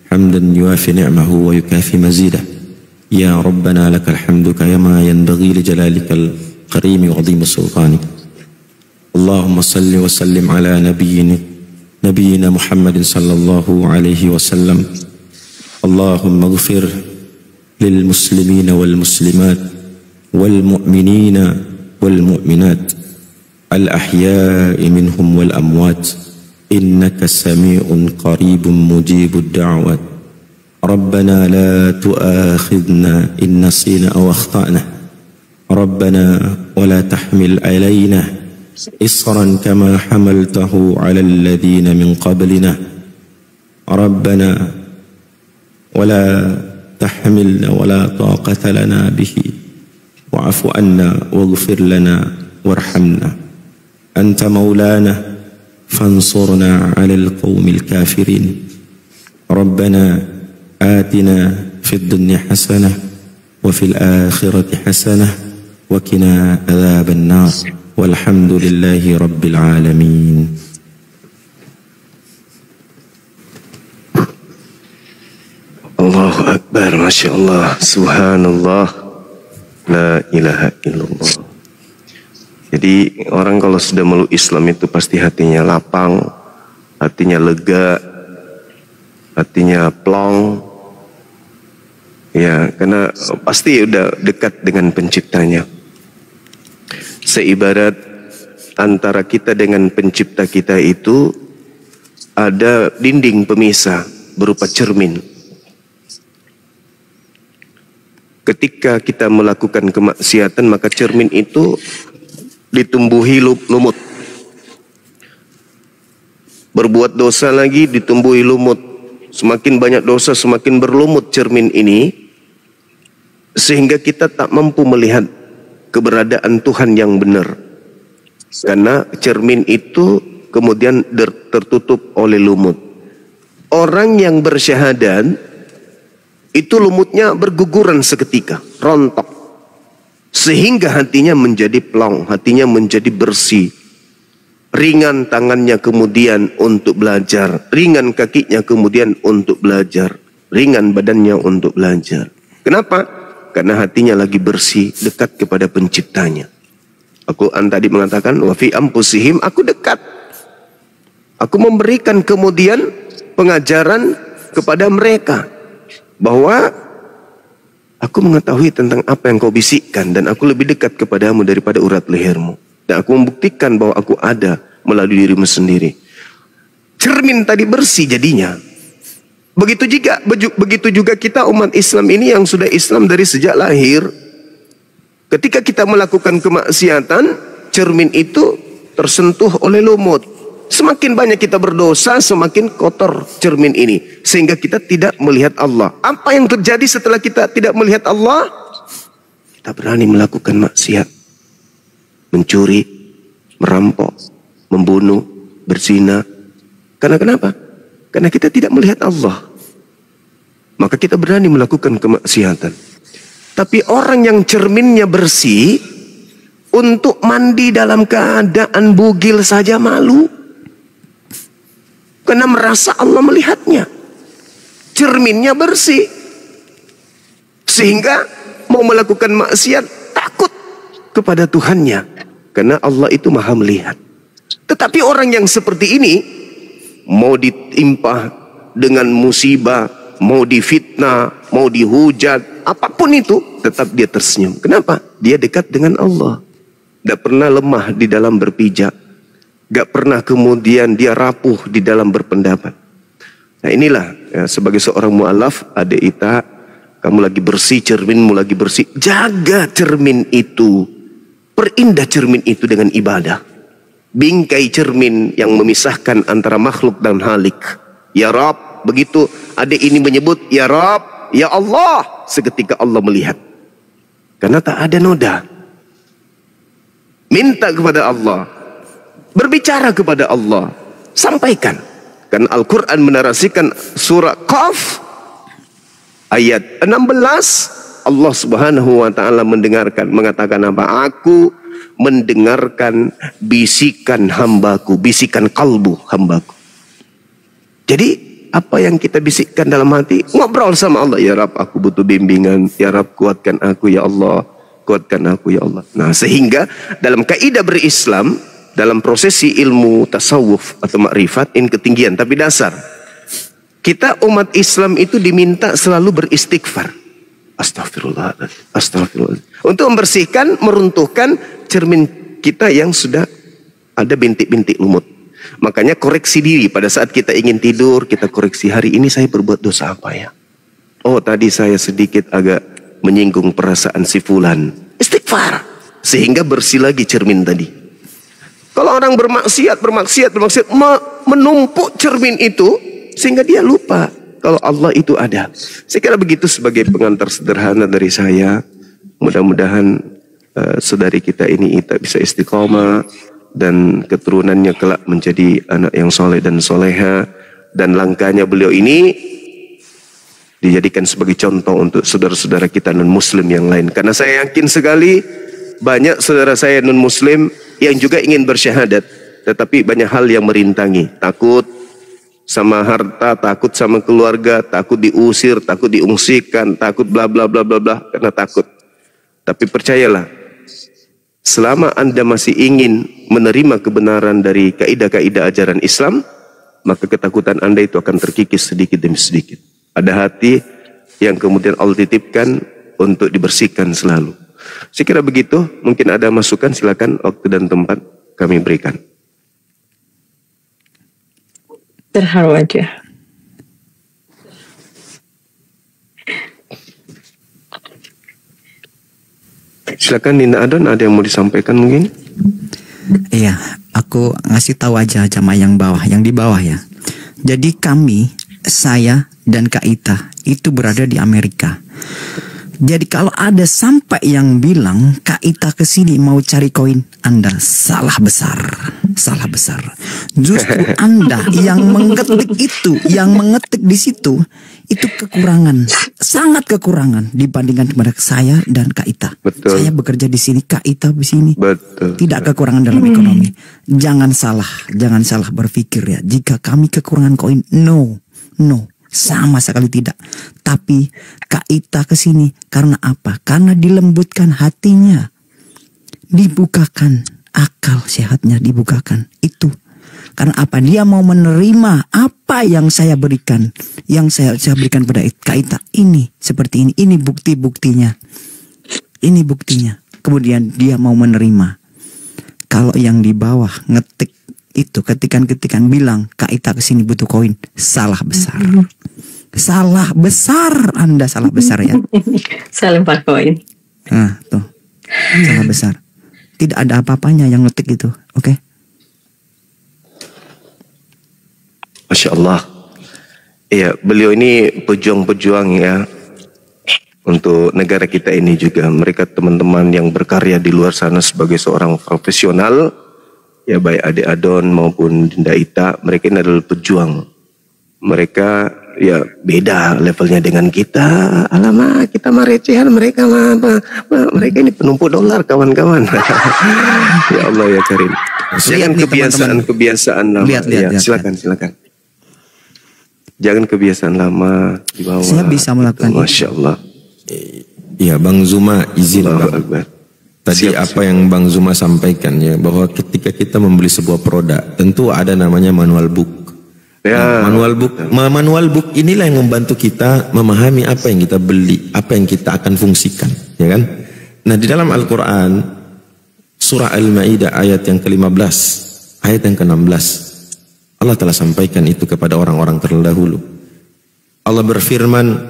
hamdan yuafi ni'mahu wa yukafi mazidah. Ya Rabbana lakal hamdu kama yanbaghi li jalalikal karim wa azim sultanik. Allahumma salli wa sallim ala nabiyyina Muhammadin sallallahu alaihi wasallam. Allahumma ighfir lil muslimina wal muslimat wal mu'minina wal mu'minat al ahya'i minhum wal amwat innaka sami'un qaribun mujibud da'wat. Rabbana la tu'akhidna in nasina aw akhtana. ربنا ولا تحمل علينا إصرا كما حملته على الذين من قبلنا ربنا ولا تحملنا ولا طاقة لنا به واعف عنا واغفر لنا وارحمنا أنت مولانا فانصرنا على القوم الكافرين ربنا آتنا في الدنيا حسنة وفي الآخرة حسنة وقنا عذاب النار والحمد لله رب العالمين. Allahu Akbar, Masya Allah, Subhanallah, La ilaha illallah. Jadi orang kalau sudah meluk Islam itu pasti hatinya lapang, hatinya lega, hatinya plong. Ya, karena pasti udah dekat dengan penciptanya. Seibarat antara kita dengan pencipta kita itu ada dinding pemisah berupa cermin. Ketika kita melakukan kemaksiatan, maka cermin itu ditumbuhi lumut. Berbuat dosa lagi ditumbuhi lumut. Semakin banyak dosa, semakin berlumut cermin ini, sehingga kita tak mampu melihat keberadaan Tuhan yang benar. Karena cermin itu kemudian tertutup oleh lumut. Orang yang bersyahadat itu lumutnya berguguran seketika, rontok. Sehingga hatinya menjadi plong, hatinya menjadi bersih. Ringan tangannya kemudian untuk belajar, ringan kakinya kemudian untuk belajar, ringan badannya untuk belajar. Kenapa? Karena hatinya lagi bersih, dekat kepada penciptanya. Al-Quran tadi mengatakan, wa fi anfusihim, aku dekat. Aku memberikan kemudian pengajaran kepada mereka bahwa aku mengetahui tentang apa yang kau bisikkan dan aku lebih dekat kepadamu daripada urat lehermu. Dan aku membuktikan bahwa aku ada melalui dirimu sendiri. Cermin tadi bersih jadinya. Begitu juga kita umat Islam ini yang sudah Islam dari sejak lahir. Ketika kita melakukan kemaksiatan, cermin itu tersentuh oleh lumut. Semakin banyak kita berdosa, semakin kotor cermin ini. Sehingga kita tidak melihat Allah. Apa yang terjadi setelah kita tidak melihat Allah? Kita berani melakukan maksiat. Mencuri, merampok, membunuh, berzina. Karena kenapa? Karena kita tidak melihat Allah. Maka kita berani melakukan kemaksiatan. Tapi orang yang cerminnya bersih, untuk mandi dalam keadaan bugil saja malu. Karena merasa Allah melihatnya. Cerminnya bersih. Sehingga mau melakukan maksiat takut kepada Tuhannya. Karena Allah itu maha melihat. Tetapi orang yang seperti ini, mau ditimpa dengan musibah, mau difitnah, mau dihujat, apapun itu, tetap dia tersenyum. Kenapa? Dia dekat dengan Allah. Tidak pernah lemah di dalam berpijak. Gak pernah kemudian dia rapuh di dalam berpendapat. Nah inilah ya, sebagai seorang mu'alaf, adik Ita, kamu lagi bersih, cerminmu lagi bersih. Jaga cermin itu. Perindah cermin itu dengan ibadah. Bingkai cermin yang memisahkan antara makhluk dan halik. Ya Rab, begitu adik ini menyebut Ya Rab, Ya Allah, seketika Allah melihat. Karena tak ada noda. Minta kepada Allah. Berbicara kepada Allah. Sampaikan. Karena Al-Quran menarasikan surah Qaf ayat 16. Allah Subhanahu wa ta'ala mengatakan apa? Aku mendengarkan bisikan hambaku, bisikan kalbu hambaku. Jadi apa yang kita bisikkan dalam hati, ngobrol sama Allah. Ya Rab, aku butuh bimbingan. Ya Rab, kuatkan aku ya Allah. Kuatkan aku ya Allah. Nah, sehingga dalam kaidah berislam, dalam prosesi ilmu tasawuf atau makrifat, ini ketinggian tapi dasar. Kita umat Islam itu diminta selalu beristighfar. Astagfirullah, astagfirullah. Untuk membersihkan, meruntuhkan cermin kita yang sudah ada bintik-bintik lumut. Makanya koreksi diri pada saat kita ingin tidur, kita koreksi, hari ini saya berbuat dosa apa ya? Oh, tadi saya sedikit agak menyinggung perasaan si fulan. istighfar. Sehingga bersih lagi cermin tadi. Kalau orang bermaksiat, menumpuk cermin itu, sehingga dia lupa kalau Allah itu ada. Saya kira begitu sebagai pengantar sederhana dari saya. Mudah-mudahan saudari kita ini Ita bisa istiqomah, dan keturunannya kelak menjadi anak yang soleh dan soleha. Dan langkahnya beliau ini dijadikan sebagai contoh untuk saudara-saudara kita non-muslim yang lain. Karena saya yakin sekali banyak saudara saya non-muslim yang juga ingin bersyahadat, tetapi banyak hal yang merintangi. Takut sama harta, takut sama keluarga, takut diusir, takut diungsikan, takut bla bla bla bla bla, karena takut. Tapi percayalah, selama Anda masih ingin menerima kebenaran dari kaidah-kaidah ajaran Islam, maka ketakutan Anda itu akan terkikis sedikit demi sedikit. Ada hati yang kemudian Allah titipkan untuk dibersihkan selalu. Saya kira begitu. Mungkin ada masukan, silakan, waktu dan tempat kami berikan. Terharu aja. Silakan Nina Adon, ada yang mau disampaikan mungkin? Iya, aku ngasih tahu aja jamaah yang bawah, yang di bawah ya. Jadi kami, saya dan Kak Ita itu berada di Amerika. Jadi kalau ada sampai yang bilang Kak Ita kesini mau cari koin, Anda salah besar, salah besar. Justru Anda yang mengetik itu, yang mengetik di situ, itu kekurangan, sangat kekurangan dibandingkan kepada saya dan Kak Ita. Betul. Saya bekerja di sini, Kak Ita di sini. Betul. Tidak kekurangan dalam ekonomi. Jangan salah berpikir ya. Jika kami kekurangan koin, no. Sama sekali tidak. Tapi Kak Ita kesini karena apa? Karena dilembutkan hatinya, dibukakan akal sehatnya, dibukakan itu. Karena apa? Dia mau menerima apa yang saya berikan, yang saya berikan pada Kak Ita. Ini seperti ini. Ini bukti-buktinya. Ini buktinya. Kemudian dia mau menerima. Kalau yang di bawah ngetik itu ketikan-ketikan bilang Kak Ita kesini butuh koin, salah besar. Salah besar, Anda salah besar ya. Saya lempar koin. Nah tuh, salah besar. Tidak ada apa-apanya yang ngetik itu, oke? Masya Allah. Iya, beliau ini pejuang-pejuang ya untuk negara kita ini juga. Mereka teman-teman yang berkarya di luar sana sebagai seorang profesional, ya baik Adik Adon maupun Dinda Ita, mereka ini adalah pejuang. Mereka ya beda levelnya dengan kita. Alamak, kita mah recehan, mereka mah mereka ini penumpuk dolar kawan-kawan. Ya Allah ya Karim. Jangan kebiasaan lama. Lihat. Silakan. Jangan kebiasaan lama dibawa. Saya bisa melakukan itu. Masya Allah. Ya Bang Zuma izin Allahu Akbar. Tadi apa yang Bang Zuma sampaikan ya, bahwa ketika kita membeli sebuah produk tentu ada namanya manual book. Ya, nah, manual book inilah yang membantu kita memahami apa yang kita beli, apa yang kita akan fungsikan, ya kan? Nah, di dalam Al-Qur'an surah Al-Maidah ayat yang ke-15, ayat yang ke-16, Allah telah sampaikan itu kepada orang-orang terdahulu. Allah berfirman,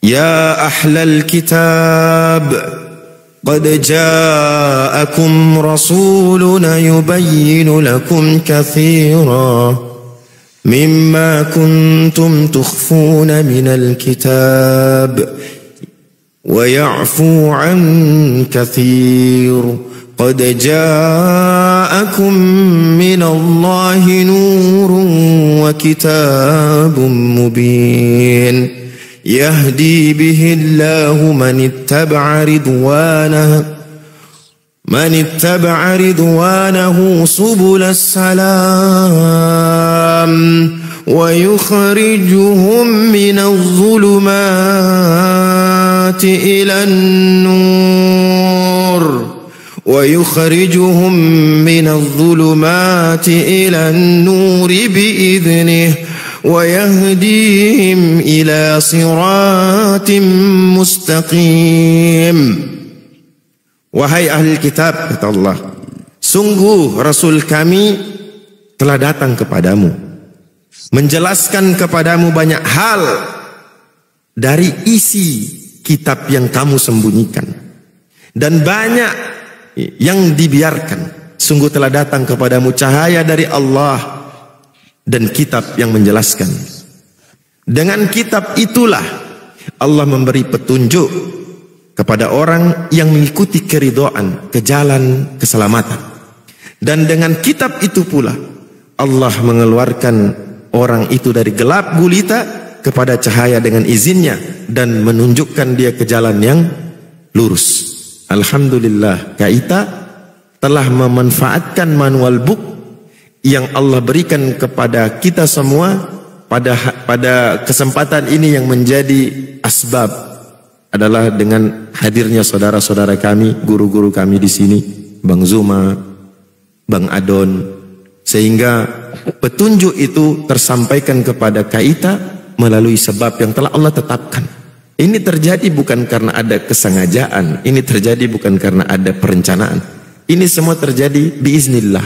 "Ya ahlal kitab, qad ja'akum rasuluna yubayyinu lakum katsiran مما كنتم تخفون من الكتاب ويعفو عن كثير قد جاءكم من الله نور وكتاب مبين يهدي به الله من اتبع رضوانه سبل السلام ويخرجهم من الظلمات إلى النور بإذنه ويهديهم إلى صراط مستقيم. Wahai ahli kitab, kata Allah, sungguh Rasul kami telah datang kepadamu, menjelaskan kepadamu banyak hal dari isi kitab yang kamu sembunyikan. dan banyak yang dibiarkan. Sungguh telah datang kepadamu cahaya dari Allah dan kitab yang menjelaskan. Dengan kitab itulah Allah memberi petunjuk kepada orang yang mengikuti keridhaan ke jalan keselamatan. Dan dengan kitab itu pula Allah mengeluarkan orang itu dari gelap gulita kepada cahaya dengan izinnya dan menunjukkan dia ke jalan yang lurus. Alhamdulillah, kita telah memanfaatkan manual book yang Allah berikan kepada kita semua pada kesempatan ini. Yang menjadi asbab adalah dengan hadirnya saudara-saudara kami, guru-guru kami di sini, Bang Zuma, Bang Adon, sehingga petunjuk itu tersampaikan kepada kita melalui sebab yang telah Allah tetapkan. Ini terjadi bukan karena ada kesengajaan, ini terjadi bukan karena ada perencanaan. Ini semua terjadi biiznillah,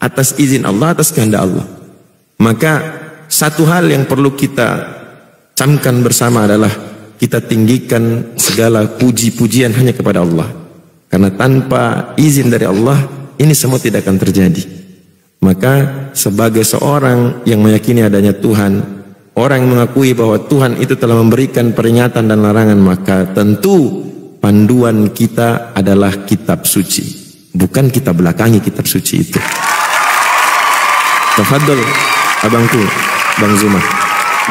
atas izin Allah, atas kehendak Allah. Maka satu hal yang perlu kita camkan bersama adalah kita tinggikan segala puji-pujian hanya kepada Allah. Karena tanpa izin dari Allah, ini semua tidak akan terjadi. Maka sebagai seorang yang meyakini adanya Tuhan, orang yang mengakui bahwa Tuhan itu telah memberikan peringatan dan larangan, maka tentu panduan kita adalah kitab suci. Bukan kita belakangi kitab suci itu. Tafadhol abangku, Bang Zuma.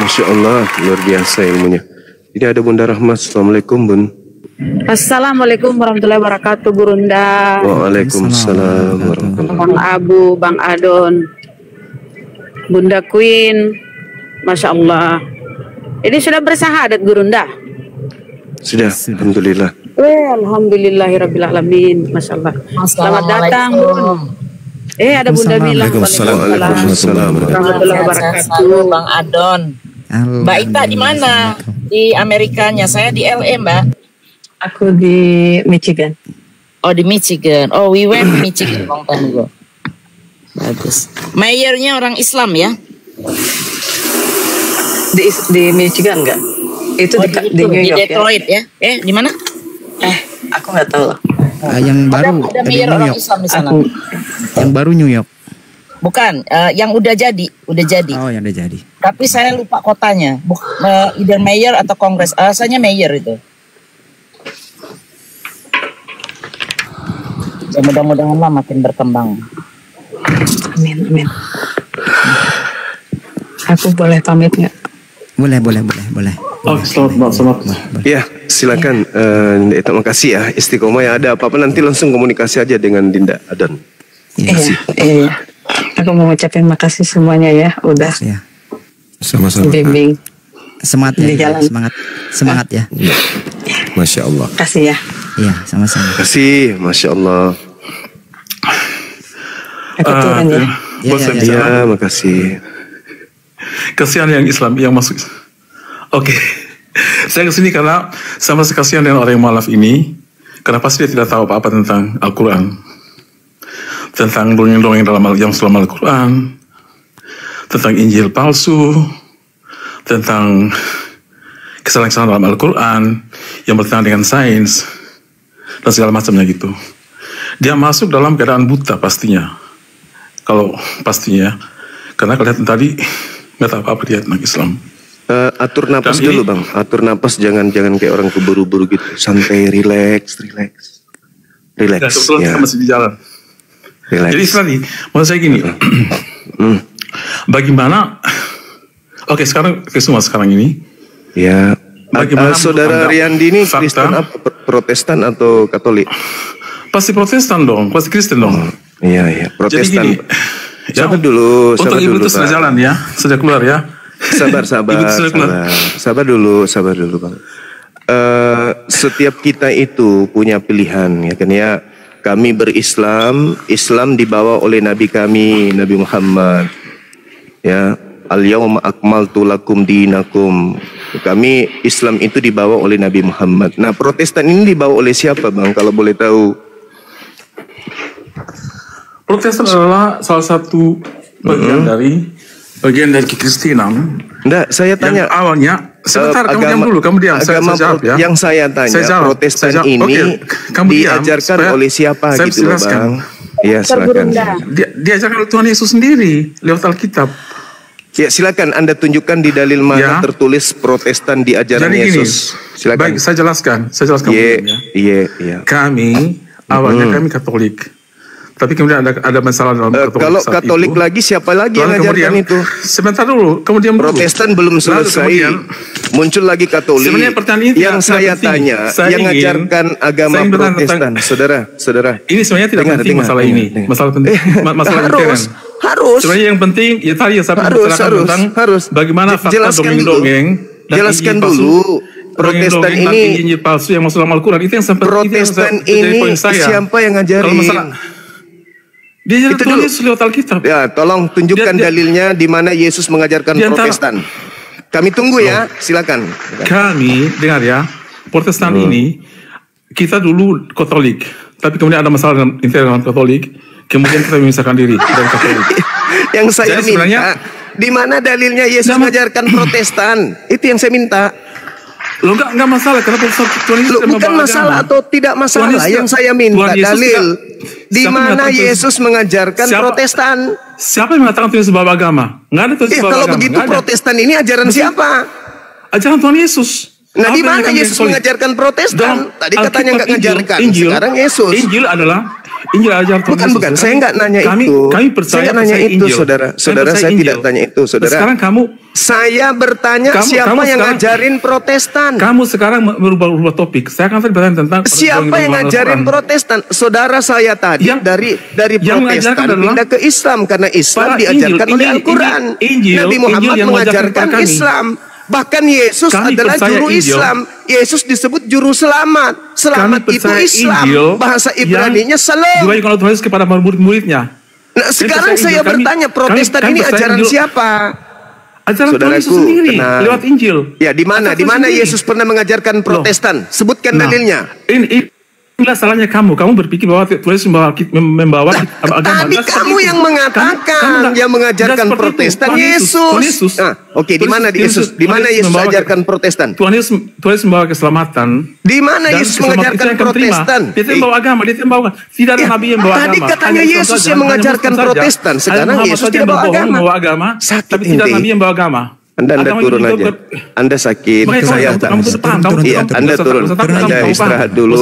Masya Allah, luar biasa ilmunya. Ini ada Bunda Rahmat. Assalamualaikum, Bun. Assalamualaikum warahmatullahi wabarakatuh, Gurunda. Waalaikumsalam warahmatullahi wabarakatuh. Bang Abu, Bang Adon, Bunda Queen, Masya Allah. Ini sudah bersahadat, Gurunda? Sudah, alhamdulillah. Alhamdulillahirrabbilalamin. Masya Allah. Selamat datang, Bun. Ada Bunda bilang. Waalaikumsalam warahmatullahi wabarakatuh. Bang Adon. Mbak Ita di mana? Di Amerikanya. Saya di LA, Mbak. Aku di Michigan. Oh, di Michigan. Oh, we went to Michigan long time ago. Bagus. Mayornya orang Islam ya? Di Michigan enggak? Itu di New York, di Detroit ya? Di mana? Aku nggak tahu. Yang baru ada di mayor New orang York. Islam di sana. Yang baru New York. Bukan, yang udah jadi. Oh, yang udah jadi. Tapi saya lupa kotanya. Either mayor atau kongres. Rasanya mayor itu. Ya, mudah-mudahan lah makin berkembang. Amin, amin. Aku boleh pamit nggak? Boleh. Oh, selamat. Ya, silakan. Terima kasih ya. Istiqomah ya. Ada apa-apa nanti langsung komunikasi aja dengan Dinda Adon. Iya. Aku mau ngucapin makasih semuanya ya. Udah Ya. Sama-sama. bimbing Semangat di ya. jalan. Semangat ya. Masya Allah. Kasih ya. Iya, sama-sama. Terima kasih, Masya Allah. Aku turun ya. Ya, makasih. Kasihan yang Islam yang masuk. Oke. Saya kesini karena saya masih kasihan dengan orang yang mualaf ini. Karena pasti dia tidak tahu apa-apa tentang Al-Quran. Tentang dongeng-dongeng yang dalam Al-Quran. Tentang Injil palsu. Tentang kesalahan-kesalahan dalam Al-Quran. Yang bertentangan dengan sains. Dan segala macamnya gitu. Dia masuk dalam keadaan buta pastinya. Kalau pastinya. Karena kelihatan tadi nggak tahu apa-apa dia tentang Islam. Atur napas dulu Bang. Atur napas, jangan kayak orang keburu-buru gitu. Santai, relax. Ya, kebetulan kita masih di jalan. Relax. Jadi tadi, maksud saya gini. Bagaimana? Oke, sekarang semua sekarang ini. Ya. Bagaimana Saudara Riyandi ini fakta? Kristen apa? Protestan atau Katolik? Pasti Protestan dong, pasti Kristen dong. Iya, Protestan. Jadi gini, Sabar dulu. Untuk ibu itu sudah jalan ya, sudah keluar ya. Sabar dulu Bang. Setiap kita itu punya pilihan ya kan ya. Kami berislam, Islam dibawa oleh Nabi kami, Nabi Muhammad. Ya, al-yawma akmaltu lakum dinakum. Kami Islam itu dibawa oleh Nabi Muhammad. Nah, Protestan ini dibawa oleh siapa Bang kalau boleh tahu? Protestan adalah salah satu bagian dari bagian dari kekristenan. Enggak, saya tanya. Yang awalnya, sebentar, kamu diam dulu, kamu diam. Saya jawab ya. Yang saya tanya, Protestan ini diajarkan oleh siapa saya gitu loh, Bang? Ya, silakan. Diajarkan oleh Tuhan Yesus sendiri lewat Alkitab. Ya, silakan Anda tunjukkan di dalil mana tertulis Protestan di ajaran Yesus. Silakan. Baik, saya jelaskan ya. Kami awalnya kami Katolik. Tapi kemudian ada masalah dalam Katolik. Kalau Katolik itu, lagi siapa lagi yang mengajarkan itu? Sebentar dulu, kemudian Protestan belum selesai. Muncul lagi Katolik. Sebenarnya pertanyaan yang saya tanya, yang mengajarkan agama Protestan, saudara. Ini sebenarnya tidak penting masalah ini. Masalah penting, masalah harus. Sebenarnya yang penting ya tadi ya saya bicarakan tentang bagaimana fakta dongeng-dongeng. Jelaskan dulu. Protestan ini Injil palsu yang masuk dalam Al-Quran itu yang sampai Protestan ini siapa yang ngajarin? Dia itu dulu lewat Alkitab. Ya, tolong tunjukkan dalilnya di mana Yesus mengajarkan Protestan. Kami tunggu ya, silakan. Kami dengar ya, Protestan ini kita dulu Katolik, tapi kemudian ada masalah dalam internal Katolik, kemudian kita memisahkan diri dari Katolik. Yang saya minta, di mana dalilnya Yesus mengajarkan Protestan? Itu yang saya minta. Lo enggak masalah karena Tuhan Yesus bukan masalah atau tidak masalah. Yang saya minta dalil di mana Yesus mengajarkan Protestan. Siapa yang mengatakan Tuhan Yesus bawa agama? Enggak ada Tuhan Yesus bawa agama. Kalau begitu Protestan ini ajaran siapa? Ajaran Tuhan Yesus. Nah, di mana Yesus mengajarkan Protestan? Tadi katanya enggak mengajarkan. Sekarang Yesus. Injil ajar Tuhan Yesus. Bukan, saya enggak nanya itu. Kami percaya nanya itu, saudara. Saya tidak tanya itu, saudara. Sekarang saya bertanya siapa yang ngajarin Protestan? Kamu sekarang merubah topik. Saya akan bertanya tentang siapa yang ngajarin Protestan? Saudara saya tadi dari Protestan pindah ke Islam karena Islam diajarkan oleh Al-Quran. Nabi Muhammad mengajarkan Islam. Bahkan Yesus adalah juru Islam. Yesus disebut juru selamat. Selamat itu Islam. Bahasa Ibraninya salam. Juga kalau Tuhan Yesus kepada murid-muridnya. Nah, sekarang saya bertanya, Protestan ini ajaran siapa? Ajaran Tuhan Yesus sendiri lewat Injil. Ya, di mana Yesus pernah mengajarkan Protestan? Sebutkan dalilnya. Inilah salahnya kamu berpikir bahwa Tuhan Yesus membawa agama. Tadi kamu yang mengatakan yang mengajarkan Protestan Yesus. Oke, di mana Yesus? Di mana Yesus mengajarkan Protestan? Tuhan Yesus membawa keselamatan. Di mana Yesus mengajarkan Protestan? Dia membawa agama, Tidak ada nabi yang membawa agama. Tadi katanya Yesus yang mengajarkan Protestan. Sekarang Yesus tidak membawa agama. Tapi tidak nabi yang membawa agama. Anda turun aja. Anda sakit. Saya Anda turun. Anda istirahat dulu.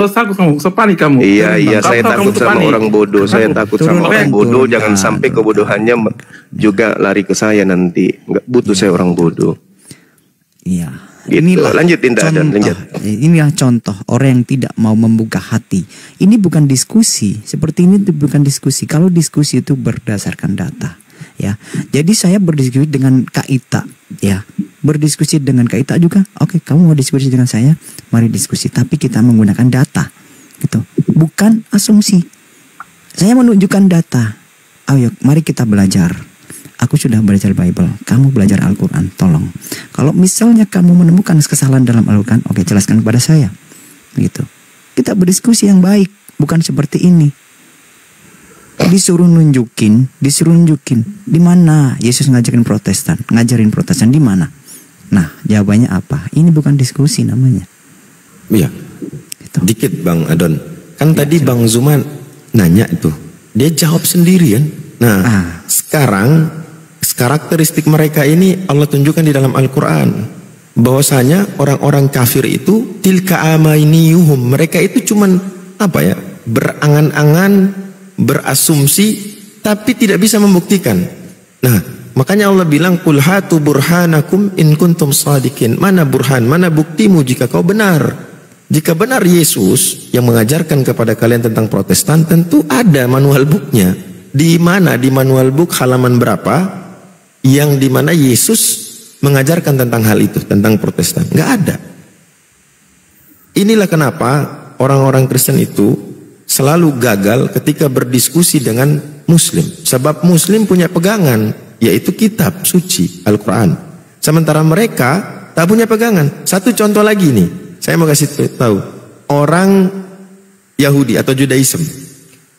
Kamu sepani kamu. Iya, saya takut sama orang bodoh. Saya takut sama orang bodoh. Jangan sampai kebodohannya juga lari ke saya nanti. Nggak butuh saya orang bodoh. Iya. Gitu. Inilah lanjutin inilah contoh orang yang tidak mau membuka hati. Ini bukan diskusi. Seperti ini bukan diskusi. Kalau diskusi itu berdasarkan data. Ya, jadi saya berdiskusi dengan Kak Ita, ya, berdiskusi dengan Kak Ita juga. Oke, kamu mau diskusi dengan saya, mari diskusi. Tapi kita menggunakan data, gitu, bukan asumsi. Saya menunjukkan data. Ayo, mari kita belajar. Aku sudah belajar Bible, kamu belajar Al-Quran. Tolong, kalau misalnya kamu menemukan kesalahan dalam Al-Quran, oke, jelaskan kepada saya, gitu. Kita berdiskusi yang baik, bukan seperti ini. Disuruh nunjukin di mana Yesus ngajarin Protestan di mana? Nah, jawabannya apa? Ini bukan diskusi namanya. Iya. Gitu. Dikit Bang Adon. Kan tadi Bang Zuman nanya itu. Dia jawab sendiri kan. Nah, sekarang karakteristik mereka ini Allah tunjukkan di dalam Al-Qur'an. Bahwasanya orang-orang kafir itu tilka amainiyuhum. Mereka itu cuman berangan-angan, berasumsi tapi tidak bisa membuktikan. Nah, makanya Allah bilang qul hatu burhanakum in kuntum shadiqin. Mana burhan, mana buktimu jika kau benar. Jika benar Yesus yang mengajarkan kepada kalian tentang Protestan, tentu ada manual booknya. Di mana di manual book halaman berapa yang di mana Yesus mengajarkan tentang hal itu, tentang Protestan? Nggak ada. Inilah kenapa orang-orang Kristen itu selalu gagal ketika berdiskusi dengan Muslim. Sebab Muslim punya pegangan, yaitu kitab suci, Al-Quran. Sementara mereka tak punya pegangan. Satu contoh lagi nih, saya mau kasih tahu. Orang Yahudi atau Judaism,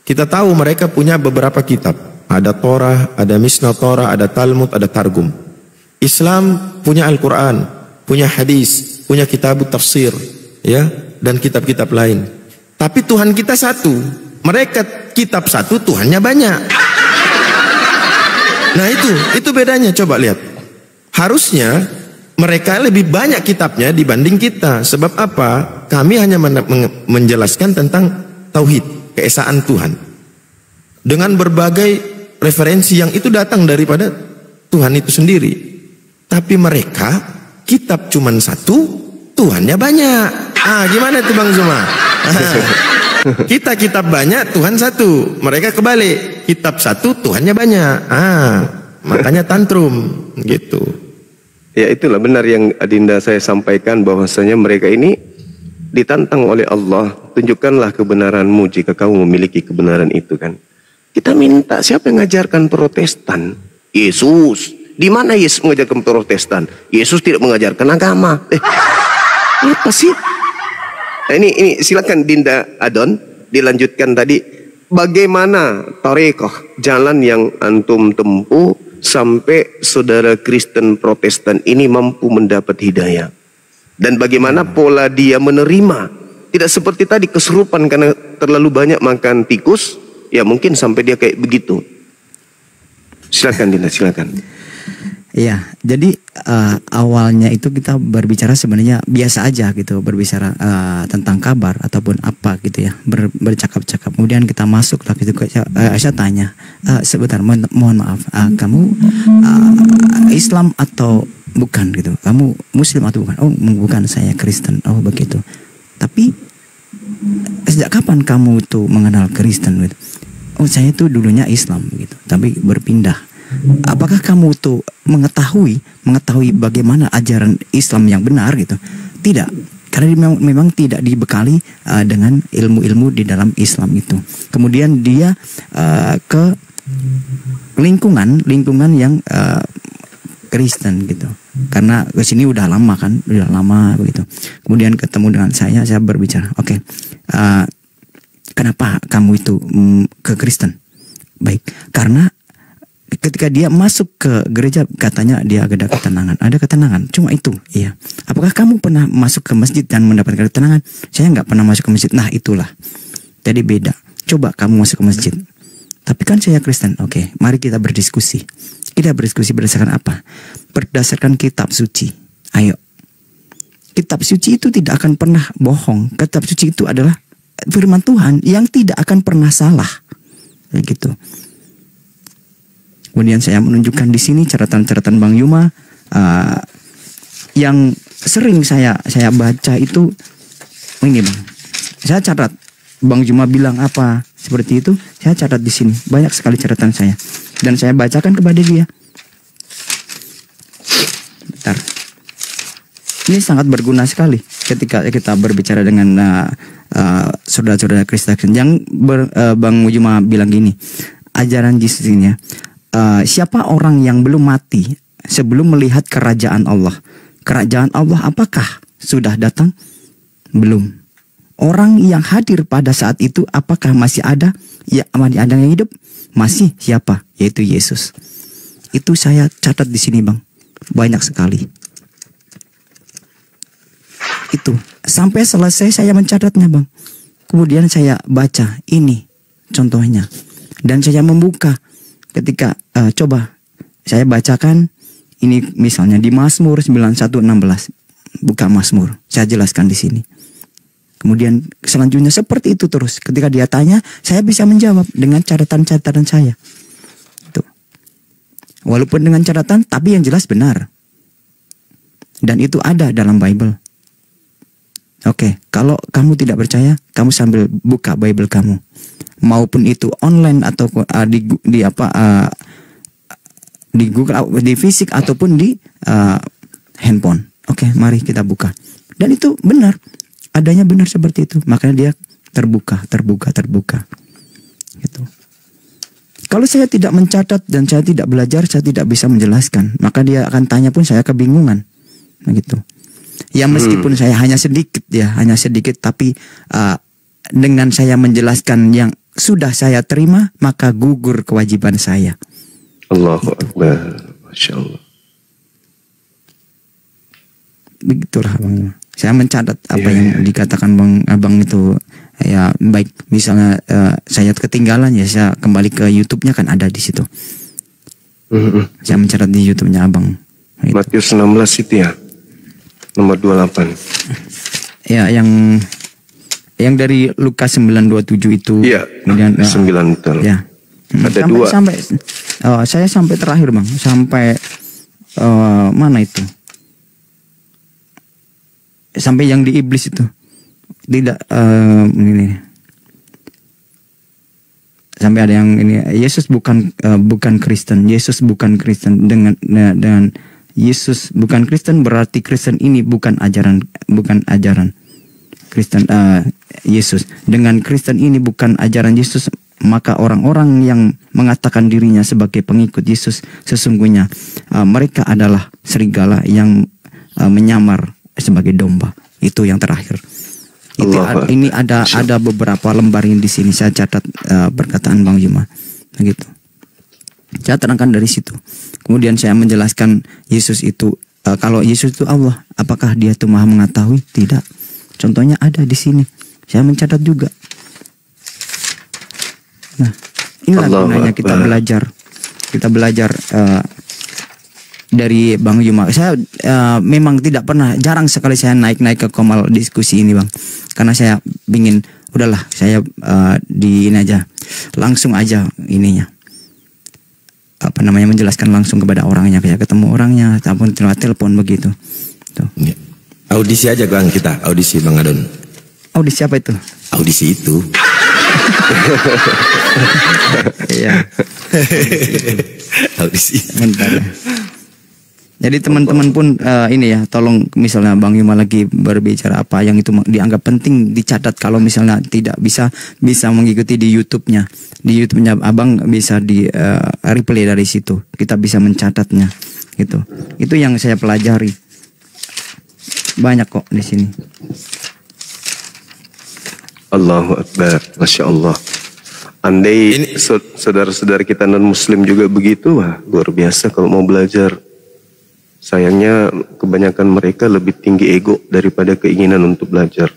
kita tahu mereka punya beberapa kitab. ada Torah, ada Mishnah Torah, ada Talmud, ada Targum. Islam punya Al-Quran, punya hadis, punya kitab tafsir, ya, dan kitab-kitab lain. Tapi Tuhan kita satu. Mereka kitab satu, Tuhannya banyak. Nah itu bedanya, coba lihat. Harusnya mereka lebih banyak kitabnya dibanding kita. Sebab apa? Kami hanya menjelaskan tentang tauhid, keesaan Tuhan, dengan berbagai referensi yang itu datang daripada Tuhan itu sendiri. Tapi mereka kitab cuman satu, Tuhannya banyak. Gimana tuh Bang Zuma? Kita kitab banyak, Tuhan satu. Mereka kebalik, kitab satu, Tuhannya banyak. Makanya tantrum gitu. Ya itulah benar yang Adinda saya sampaikan, bahwasanya mereka ini ditantang oleh Allah. Tunjukkanlah kebenaranmu jika kamu memiliki kebenaran itu kan. Kita minta, siapa yang mengajarkan Protestan? Yesus. Di mana Yesus mengajarkan Protestan? Yesus tidak mengajarkan agama. Apa sih? Nah, ini silakan Dinda Adon dilanjutkan tadi. Bagaimana tarekoh, jalan yang antum tempuh sampai saudara Kristen Protestan ini mampu mendapat hidayah, dan bagaimana pola dia menerima, tidak seperti tadi kesurupan karena terlalu banyak makan tikus, ya mungkin sampai dia kayak begitu. Silakan Dinda, silakan. Iya, jadi awalnya itu kita berbicara sebenarnya biasa aja gitu, berbicara tentang kabar ataupun apa gitu ya, bercakap-cakap. Kemudian kita masuk lah gitu, saya tanya, sebentar, mohon maaf, kamu Islam atau bukan gitu? Kamu Muslim atau bukan? Oh bukan, saya Kristen. Oh begitu. Tapi sejak kapan kamu tuh mengenal Kristen gitu? Oh saya tuh dulunya Islam gitu, tapi berpindah. Apakah kamu tuh mengetahui bagaimana ajaran Islam yang benar gitu? Tidak, karena memang tidak dibekali dengan ilmu-ilmu di dalam Islam itu. Kemudian dia ke lingkungan yang Kristen gitu. Karena ke sini udah lama begitu. Kemudian ketemu dengan saya berbicara, oke, kenapa kamu itu ke Kristen? Baik, karena ketika dia masuk ke gereja katanya dia ada ketenangan, cuma itu, iya. Apakah kamu pernah masuk ke masjid dan mendapatkan ketenangan? Saya nggak pernah masuk ke masjid. Nah itulah, jadi beda. Coba kamu masuk ke masjid. Tapi kan saya Kristen. Oke, mari kita berdiskusi. Kita berdiskusi berdasarkan apa? Berdasarkan kitab suci. Ayo. Kitab suci itu tidak akan pernah bohong. Kitab suci itu adalah firman Tuhan yang tidak akan pernah salah. Begitu. Kemudian saya menunjukkan di sini catatan-catatan Bang Yuma yang sering saya baca itu. Ini Bang, saya catat Bang Yuma bilang apa seperti itu, saya catat di sini. Banyak sekali catatan saya dan saya bacakan kepada dia. Bentar. Ini sangat berguna sekali ketika kita berbicara dengan saudara-saudara Kristen. Yang Bang Yuma bilang gini, ajaran Yesus ini. Siapa orang yang belum mati sebelum melihat kerajaan Allah? Kerajaan Allah apakah sudah datang? Belum. Orang yang hadir pada saat itu apakah masih ada? Ya, masih ada yang hidup? Masih. Siapa? Yaitu Yesus. Itu saya catat di sini Bang. Banyak sekali. Itu. Sampai selesai saya mencatatnya Bang. Kemudian saya baca ini contohnya. Dan saya membuka. Ketika coba saya bacakan ini misalnya di Mazmur 91:16, buka Mazmur, saya jelaskan di sini. Kemudian selanjutnya seperti itu terus. Ketika dia tanya, saya bisa menjawab dengan catatan-catatan saya. Itu. Walaupun dengan catatan, tapi yang jelas benar. Dan itu ada dalam Bible. Oke, kalau kamu tidak percaya, kamu sambil buka Bible kamu. Maupun itu online atau di Google, di fisik ataupun di handphone. Oke, mari kita buka. Dan itu benar, adanya benar seperti itu. Makanya dia terbuka. Gitu. Kalau saya tidak mencatat dan saya tidak belajar, saya tidak bisa menjelaskan. Maka dia akan tanya pun saya kebingungan. Begitu. Ya meskipun saya hanya sedikit, tapi dengan saya menjelaskan yang sudah saya terima, maka gugur kewajiban saya. Allahu Akbar. Masya Allah. Begitulah Bang. Saya mencatat apa yang dikatakan Abang itu. Ya baik, misalnya saya ketinggalan ya saya kembali ke YouTube-nya, kan ada di situ. Saya mencatat di YouTube-nya Abang. Gitu. Matius 16 itu ya. Nomor 28. Ya, yang dari Lukas 9:27 itu. Iya. Kemudian 9 betul. Ya. Ada saya sampai terakhir Bang, sampai mana itu? Sampai yang di iblis itu. Tidak ini. Sampai ada yang ini, Yesus bukan Kristen. Yesus bukan Kristen. Dengan Yesus bukan Kristen berarti Kristen ini bukan ajaran Kristen Yesus. Dengan Kristen ini bukan ajaran Yesus, maka orang-orang yang mengatakan dirinya sebagai pengikut Yesus sesungguhnya mereka adalah serigala yang menyamar sebagai domba. Itu yang terakhir. Ini ada beberapa lembar yang di sini saya catat perkataan Bang Juma, begitu. Saya terangkan dari situ. Kemudian saya menjelaskan Yesus itu kalau Yesus itu Allah, apakah Dia itu Maha mengetahui? Tidak. Contohnya ada di sini. Saya mencatat juga. Nah, inilah gunanya kita belajar. Kita belajar dari Bang Juma. Saya memang jarang sekali saya naik ke komal diskusi ini Bang. Karena saya ingin, udahlah saya di ini aja. Langsung aja ininya. Menjelaskan langsung kepada orangnya. Saya ketemu orangnya, ataupun telepon begitu. Tuh. Audisi aja Bang kita, audisi Bang Adon. Audisi apa itu? Audisi itu. Iya. Audisi. Bentar. Jadi teman-teman pun ini ya, tolong misalnya Bang Yuma lagi berbicara apa yang itu dianggap penting dicatat. Kalau misalnya tidak bisa mengikuti di YouTube-nya. Di YouTube-nya Abang bisa di replay dari situ. Kita bisa mencatatnya gitu. Itu yang saya pelajari. Banyak kok di sini. Allahu Akbar. Masya Allah. Andai saudara-saudara kita non-muslim juga begitu, wah luar biasa kalau mau belajar. Sayangnya kebanyakan mereka lebih tinggi ego daripada keinginan untuk belajar.